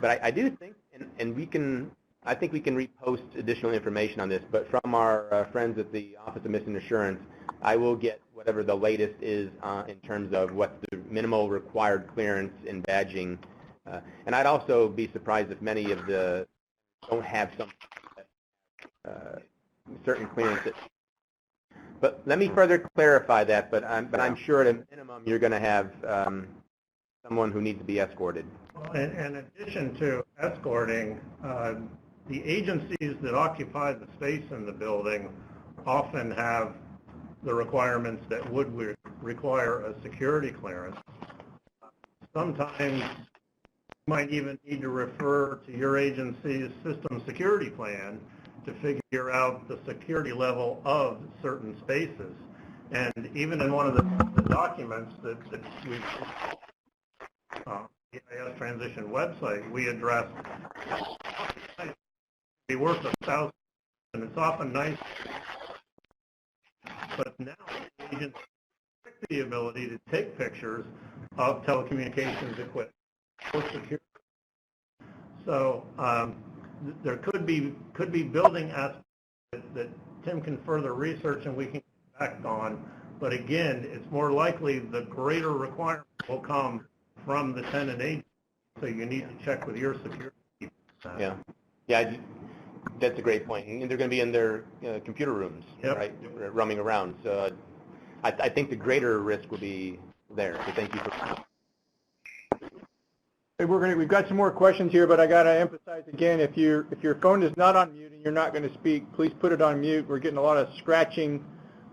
But I do think, and I think we can repost additional information on this, but from our friends at the Office of Missing Assurance, I will get whatever the latest is in terms of what the minimal required clearance and badging. And I'd also be surprised if many of the don't have some certain clearances. But let me further clarify that. But I'm sure at a minimum you're going to have someone who needs to be escorted. Well, in addition to escorting, the agencies that occupy the space in the building often have the requirements that would require a security clearance. Sometimes you might even need to refer to your agency's system security plan to figure out the security level of certain spaces. And even in one of the documents that we the EIS transition website, we addressed be worth 1,000, and it's often nice, but now agents have the ability to take pictures of telecommunications equipment for security. So there could be building aspects that Tim can further research and we can get back on. But again, it's more likely the greater requirement will come from the tenant agency. So you need to check with your security. Yeah, that's a great point. And they're going to be in their computer rooms, Yep. right, roaming around. So I think the greater risk will be there. So thank you for. Hey, we've got some more questions here, but I got to emphasize again, if your phone is not on mute and you're not going to speak, please put it on mute. We're getting a lot of scratching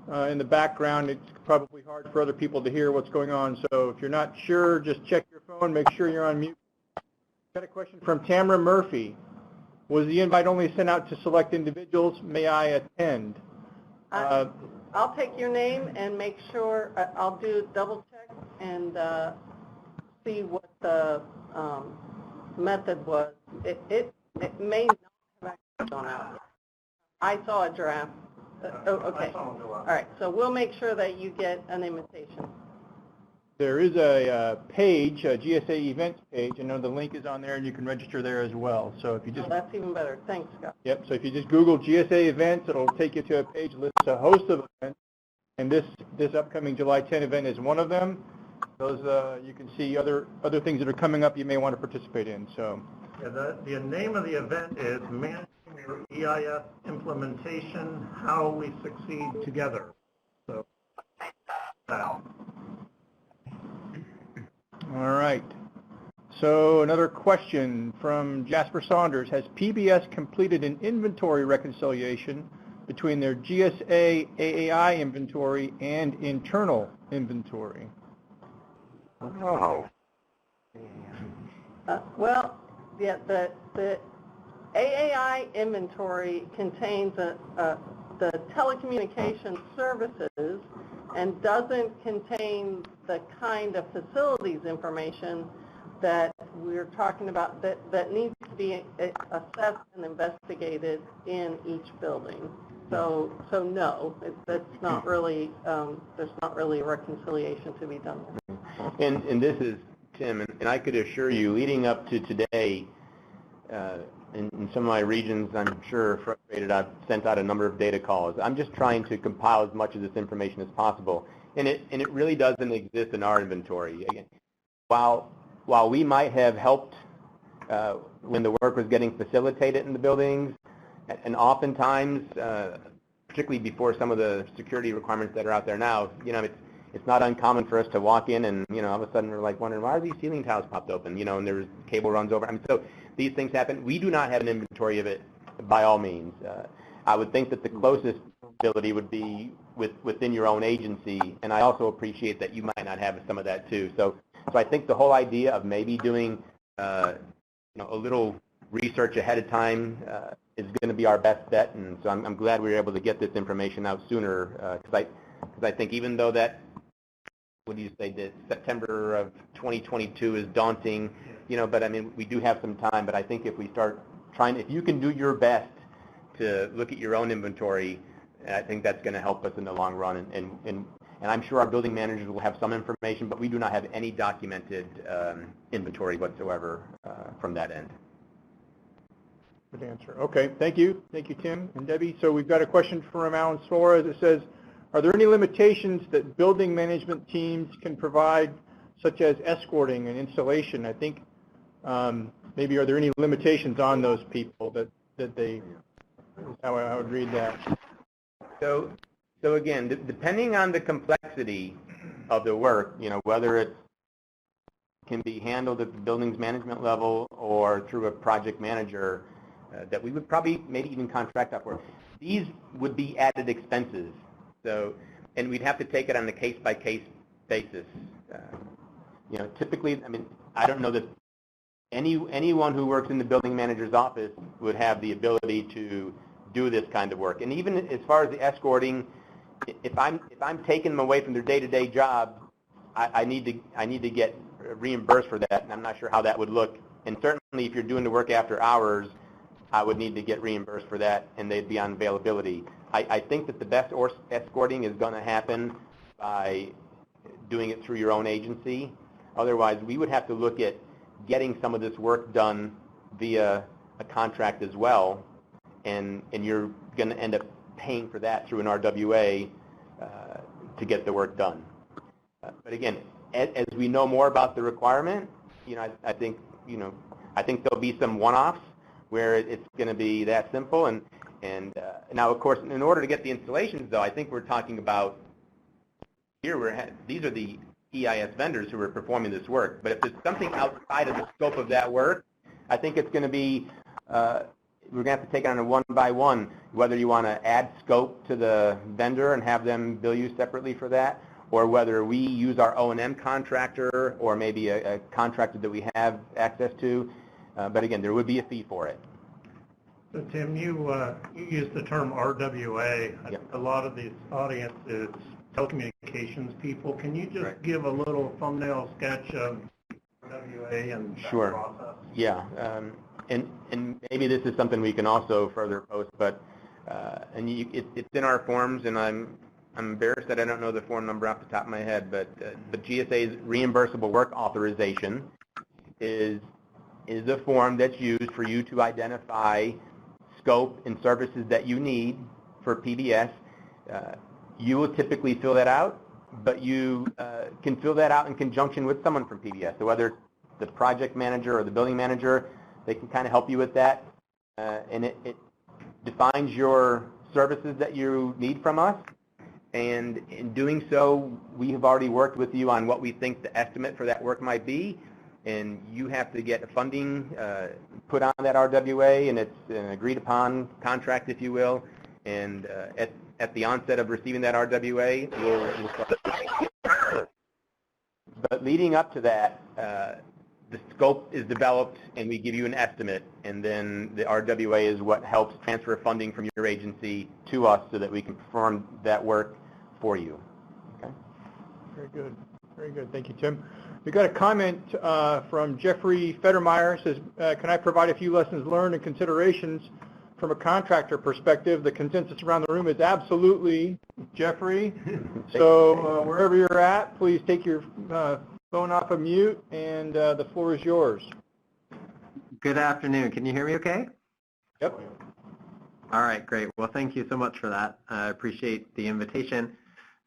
in the background. It's probably hard for other people to hear what's going on. So if you're not sure, just check your phone, make sure you're on mute. Got a question from Tamara Murphy. Was the invite only sent out to select individuals? May I attend? I'll take your name and make sure, I'll do double check and see what the method was. It may not have actually gone out. I saw a draft. Okay. All right. So we'll make sure that you get an invitation. There is a page, a GSA events page. I know the link is on there, and you can register there as well. So if you just that's even better. Thanks, Scott. Yep. So if you just Google GSA events, it'll take you to a page that lists a host of events, and this upcoming July 10 event is one of them. Those you can see other things that are coming up you may want to participate in. So the name of the event is Managing Your EIS Implementation: How We Succeed Together. So all right. So another question from Jasper Saunders. Has PBS completed an inventory reconciliation between their GSA AAI inventory and internal inventory? Oh. Well, yeah, the AAI inventory contains the telecommunications services and doesn't contain the kind of facilities information that we're talking about that needs to be assessed and investigated in each building. So no, that's not really, there's not really a reconciliation to be done there. And this is Tim, and I could assure you, leading up to today, in some of my regions, I'm sure frustrated, I've sent out a number of data calls. I'm just trying to compile as much of this information as possible, and it really doesn't exist in our inventory. Again, while we might have helped when the work was getting facilitated in the buildings, and oftentimes, particularly before some of the security requirements that are out there now, it's not uncommon for us to walk in and, all of a sudden we're like wondering, why are these ceiling tiles popped open, and there's cable runs over. So these things happen. We do not have an inventory of it by all means. I would think that the closest ability would be within your own agency, and I also appreciate that you might not have some of that too. So I think the whole idea of maybe doing a little research ahead of time is going to be our best bet, and so I'm glad we were able to get this information out sooner, because I think even though that, what do you say, that September of 2022 is daunting, but I mean, we do have some time, but I think if we start trying, if you can do your best to look at your own inventory, I think that's going to help us in the long run, and I'm sure our building managers will have some information, but we do not have any documented inventory whatsoever from that end. Good answer. Okay, thank you. Thank you, Tim and Debbie. So we've got a question from Alan Suarez that says, are there any limitations that building management teams can provide, such as escorting and installation? I think maybe are there any limitations on those people that they, how I would read that. So again, depending on the complexity of the work, whether it can be handled at the buildings management level or through a project manager, that we would probably maybe even contract out for. These would be added expenses. So, and we'd have to take it on a case-by-case basis. Typically, I mean, I don't know that anyone who works in the building manager's office would have the ability to do this kind of work. And even as far as the escorting, if I'm taking them away from their day-to-day job, I need to get reimbursed for that, and I'm not sure how that would look. And certainly, if you're doing the work after hours, I would need to get reimbursed for that, and they'd be on availability. I think that the best escorting is going to happen by doing it through your own agency. Otherwise, we would have to look at getting some of this work done via a contract as well, and you're going to end up paying for that through an RWA to get the work done. But again, as we know more about the requirement, I think there'll be some one-offs where it's going to be that simple. And now, of course, in order to get the installations, though, I think we're talking about here. These are the EIS vendors who are performing this work. But if there's something outside of the scope of that work, I think it's going to be we're going to have to take it on a one-by-one, whether you want to add scope to the vendor and have them bill you separately for that, or whether we use our O&M contractor or maybe a contractor that we have access to. But again, there would be a fee for it. So Tim, you used the term RWA. Yep. A lot of this audience is telecommunications people. Can you just give a little thumbnail sketch of RWA and that process? Yeah, and maybe this is something we can also further post, but it's in our forms, and I'm embarrassed that I don't know the form number off the top of my head, but GSA's reimbursable work authorization is a form that's used for you to identify scope and services that you need for PBS. You will typically fill that out, but you can fill that out in conjunction with someone from PBS. So whether it's the project manager or the building manager, they can kind of help you with that. And it defines your services that you need from us. And in doing so, we have already worked with you on what we think the estimate for that work might be. And you have to get funding put on that RWA, and it's an agreed-upon contract, if you will. And at the onset of receiving that RWA, we'll start. But leading up to that, the scope is developed, and we give you an estimate, and then the RWA is what helps transfer funding from your agency to us so that we can perform that work for you. Okay? Very good. Very good. Thank you, Tim. We got a comment from Jeffrey Federmeyer. Says, can I provide a few lessons learned and considerations from a contractor perspective? The consensus around the room is absolutely, Jeffrey. So wherever you're at, please take your phone off of mute, and the floor is yours. Good afternoon. Can you hear me okay? Yep. All right, great. Well, thank you so much for that. I appreciate the invitation.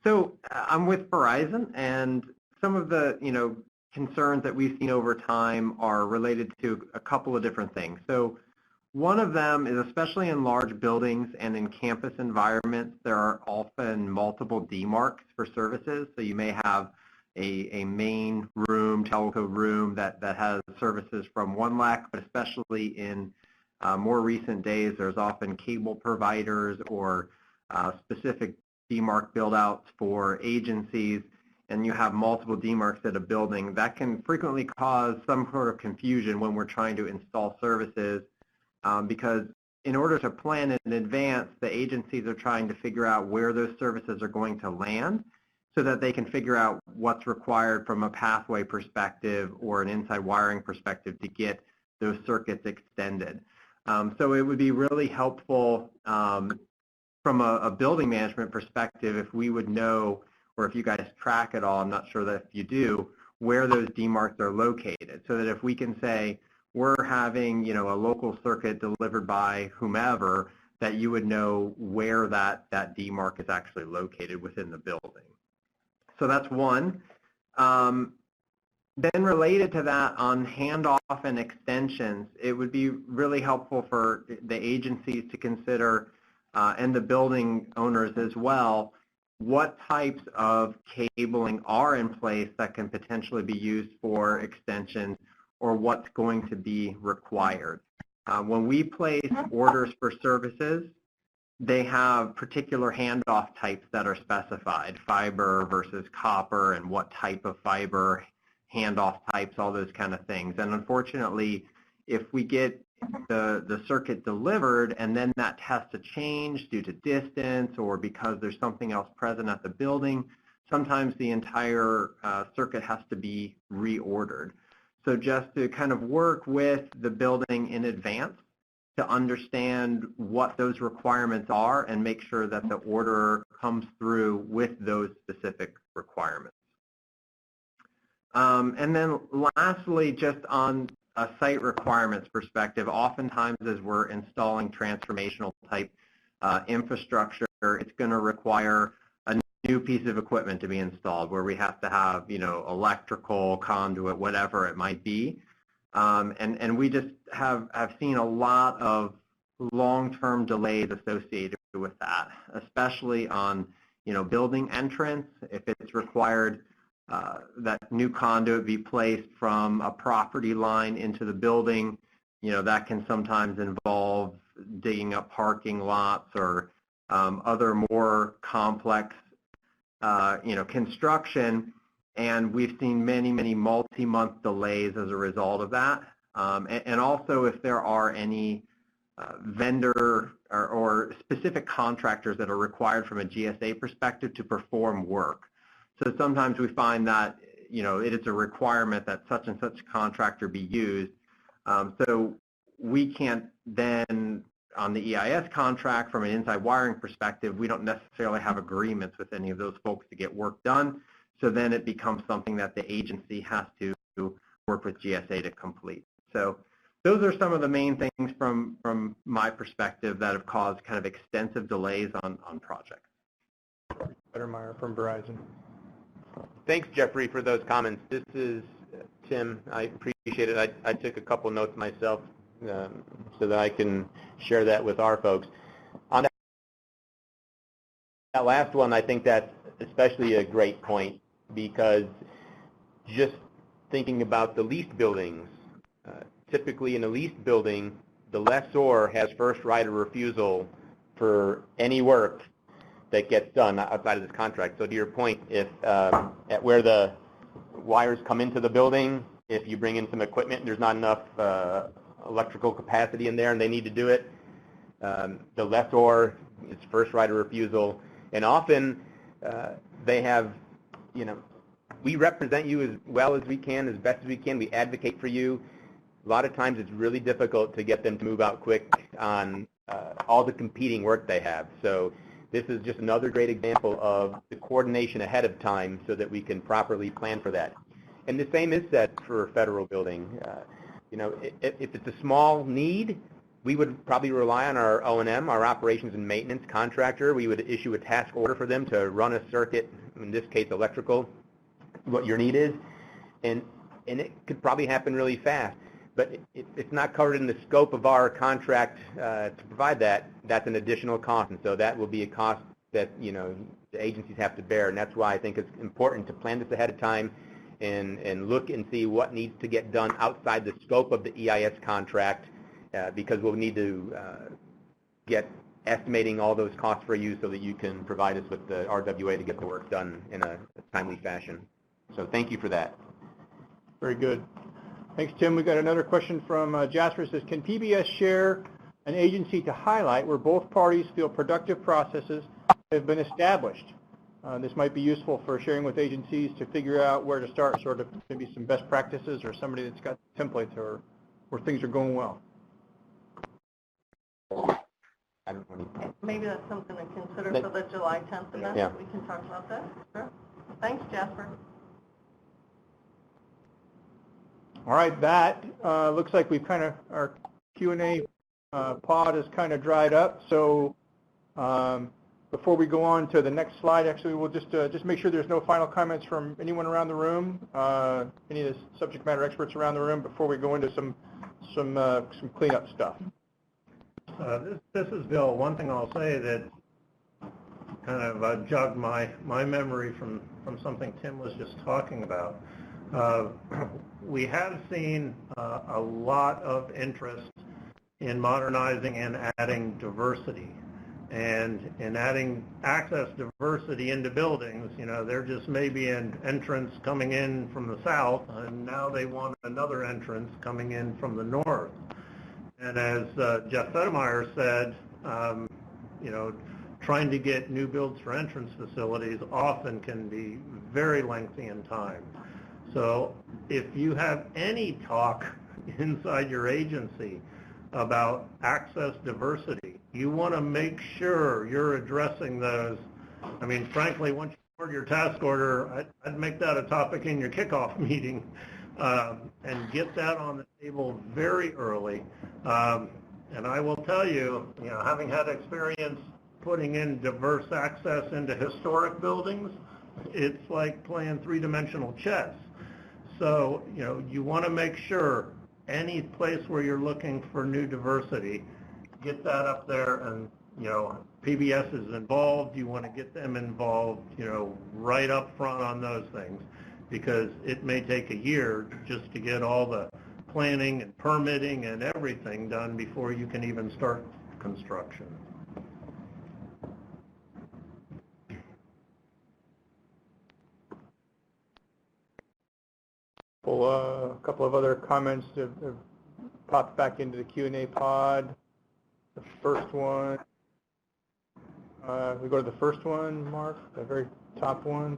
So I'm with Verizon, and some of the concerns that we've seen over time are related to a couple of different things. So one of them is, especially in large buildings and in campus environments, there are often multiple DMARCs for services. So you may have a main room, telco room that has services from one LAC, but especially in more recent days, there's often cable providers or specific demarc build-outs for agencies, and you have multiple demarcs at a building, that can frequently cause some sort of confusion when we're trying to install services, because in order to plan in advance, the agencies are trying to figure out where those services are going to land so that they can figure out what's required from a pathway perspective or an inside wiring perspective to get those circuits extended. So it would be really helpful from a building management perspective if we would know, or if you guys track it all, I'm not sure that if you do, where those demarcs are located, so that if we can say we're having, you know, a local circuit delivered by whomever, that you would know where that demarc is actually located within the building. So that's one. Then related to that, on handoff and extensions, it would be really helpful for the agencies to consider, and the building owners as well, what types of cabling are in place that can potentially be used for extensions, or what's going to be required. When we place orders for services, they have particular handoff types that are specified, fiber versus copper, and what type of fiber, handoff types, all those kind of things. And unfortunately, if we get the circuit delivered and then that has to change due to distance or because there's something else present at the building, sometimes the entire circuit has to be reordered. So just to kind of work with the building in advance to understand what those requirements are and make sure that the order comes through with those specific requirements. And then lastly, just on a site requirements perspective, oftentimes as we're installing transformational type infrastructure, it's going to require a new piece of equipment to be installed where we have to have, you know, electrical, conduit, whatever it might be. And we just have seen a lot of long-term delays associated with that, especially on, you know, building entrance. If it's required that new conduit be placed from a property line into the building, you know, that can sometimes involve digging up parking lots or other more complex, you know, construction. And we've seen many multi-month delays as a result of that. And also if there are any vendor or specific contractors that are required from a GSA perspective to perform work. So sometimes we find that, you know, it is a requirement that such and such contractor be used. So we can't then, on the EIS contract, from an inside wiring perspective, we don't necessarily have agreements with any of those folks to get work done. So then it becomes something that the agency has to work with GSA to complete. So those are some of the main things from my perspective that have caused kind of extensive delays on projects. Bettermeyer from Verizon. Thanks, Jeffrey, for those comments. This is Tim. I appreciate it. I took a couple notes myself so that I can share that with our folks. On that last one, I think that's especially a great point, because just thinking about the leased buildings, typically in a leased building, the lessor has first right of refusal for any work that gets done outside of this contract. So to your point, if at where the wires come into the building, if you bring in some equipment, there's not enough electrical capacity in there and they need to do it, the lessor is first right of refusal. And often they have, you know, we represent you as well as we can, as best as we can. We advocate for you. A lot of times it's really difficult to get them to move out quick on all the competing work they have. So this is just another great example of the coordination ahead of time so that we can properly plan for that. And the same is said for a federal building. You know, if it's a small need, we would probably rely on our O&M, our operations and maintenance contractor. We would issue a task order for them to run a circuit, in this case electrical, what your need is. And it could probably happen really fast. But it's not covered in the scope of our contract to provide that. That's an additional cost, and so that will be a cost that, you know, the agencies have to bear. And that's why I think it's important to plan this ahead of time and look and see what needs to get done outside the scope of the EIS contract, because we'll need to get estimating all those costs for you so that you can provide us with the RWA to get the work done in a timely fashion. So thank you for that. Very good. Thanks, Tim. We got another question from Jasper. It says, can PBS share an agency to highlight where both parties feel productive processes have been established? This might be useful for sharing with agencies to figure out where to start, sort of maybe some best practices or somebody that's got templates or where things are going well. I don't know. Maybe that's something to consider for the July 10th event. Yeah. We can talk about that. Sure. Thanks, Jasper. All right, that looks like we've kind of, our Q&A pod has kind of dried up. So before we go on to the next slide, actually, we'll just make sure there's no final comments from anyone around the room, any of the subject matter experts around the room before we go into some cleanup stuff. This is Bill. One thing I'll say that kind of jogged my memory from something Tim was just talking about. We have seen a lot of interest in modernizing and adding diversity. And in adding access diversity into buildings, you know, there just may be an entrance coming in from the south, and now they want another entrance coming in from the north. And as Jeff Fedemeyer said, you know, trying to get new builds for entrance facilities often can be very lengthy in time. So if you have any talk inside your agency about access diversity, you want to make sure you're addressing those. I mean, frankly, once you order your task order, I'd make that a topic in your kickoff meeting and get that on the table very early. And I will tell you, you know, having had experience putting in diverse access into historic buildings, it's like playing three-dimensional chess. So, you know, you want to make sure any place where you're looking for new diversity, get that up there, and, you know, PBS is involved. You want to get them involved, you know, right up front on those things, because it may take a year just to get all the planning and permitting and everything done before you can even start construction. Well, a couple of other comments have popped back into the Q&A pod. The first one, we go to the first one, Mark, the very top one.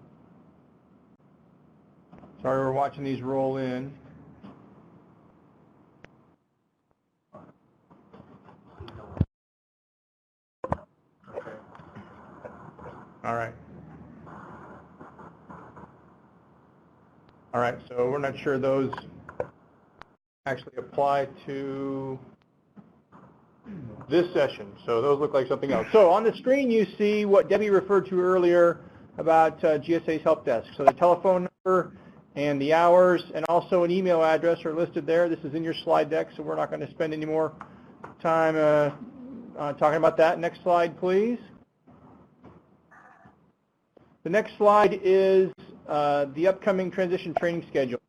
Sorry, we're watching these roll in. All right. All right, so we're not sure those actually apply to this session, so those look like something else. So on the screen you see what Debbie referred to earlier about GSA's help desk. So the telephone number and the hours and also an email address are listed there. This is in your slide deck, so we're not going to spend any more time talking about that. Next slide, please. The next slide is the upcoming transition training schedule.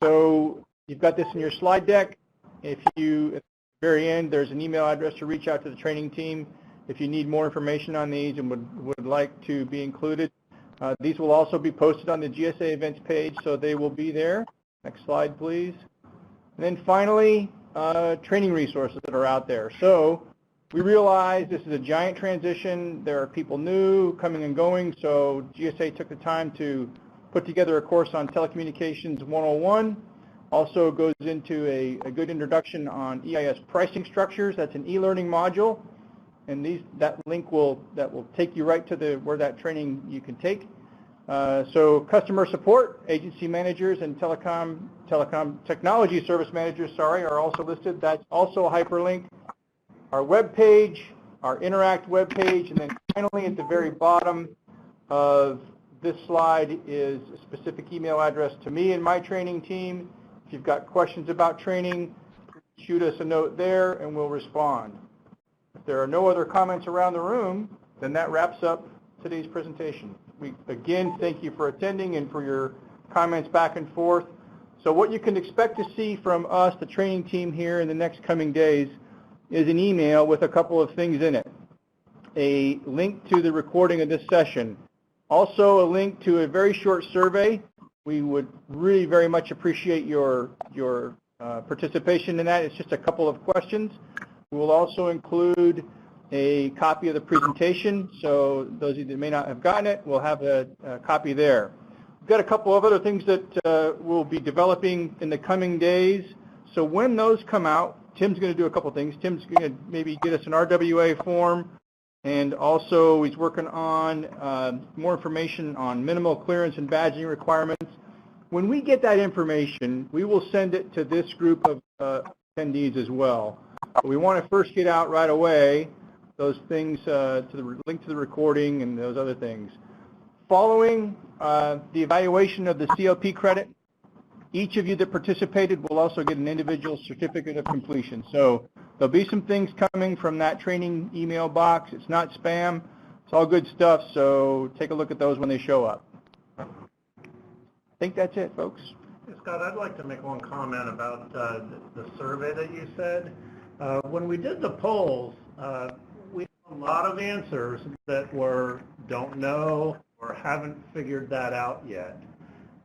So you've got this in your slide deck. At the very end, there's an email address to reach out to the training team if you need more information on these and would like to be included. These will also be posted on the GSA events page, so they will be there. Next slide, please. And then finally, training resources that are out there. So we realize this is a giant transition. There are people new coming and going, so GSA took the time to put together a course on Telecommunications 101. Also goes into a good introduction on EIS pricing structures. That's an e-learning module, and that link will take you right to where that training you can take. So customer support, agency managers, and telecom technology service managers, are also listed. That's also a hyperlink. Our web page, our Interact web page, and then finally at the very bottom of this slide is a specific email address to me and my training team. If you've got questions about training, shoot us a note there and we'll respond. If there are no other comments around the room, then that wraps up today's presentation. We again thank you for attending and for your comments back and forth. So what you can expect to see from us, the training team here, in the next coming days, is an email with a couple of things in it. One is a a link to the recording of this session. Also a link to a very short survey. We would really very much appreciate your participation in that. It's just a couple of questions. We will also include a copy of the presentation, so those of you that may not have gotten it will have a copy there. We've got a couple of other things that we'll be developing in the coming days. So when those come out, Tim's going to do a couple things. Tim's going to maybe get us an RWA form, and also he's working on more information on minimal clearance and badging requirements. When we get that information, we will send it to this group of attendees as well. But we want to first get out right away those things, to the link to the recording and those other things. Following the evaluation of the CLP credit, each of you that participated will also get an individual certificate of completion. So there'll be some things coming from that training email box. It's not spam. It's all good stuff, so take a look at those when they show up. I think that's it, folks. Scott, I'd like to make one comment about the survey that you said. When we did the polls, we had a lot of answers that were don't know or haven't figured that out yet.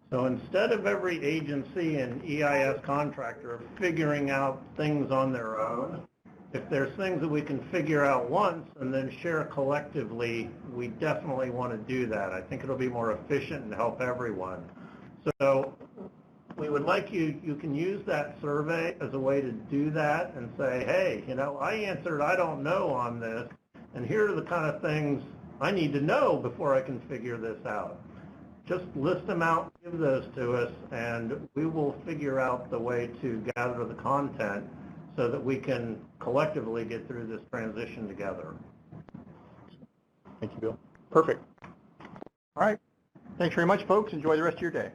So instead of every agency and EIS contractor figuring out things on their own, if there's things that we can figure out once and then share collectively, we definitely want to do that. I think it'll be more efficient and help everyone. So we would like you can use that survey as a way to do that and say, hey, you know, I answered I don't know on this, and here are the kind of things I need to know before I can figure this out. Just list them out, give those to us, and we will figure out the way to gather the content so that we can collectively get through this transition together. Thank you, Bill. Perfect. All right. Thanks very much, folks. Enjoy the rest of your day.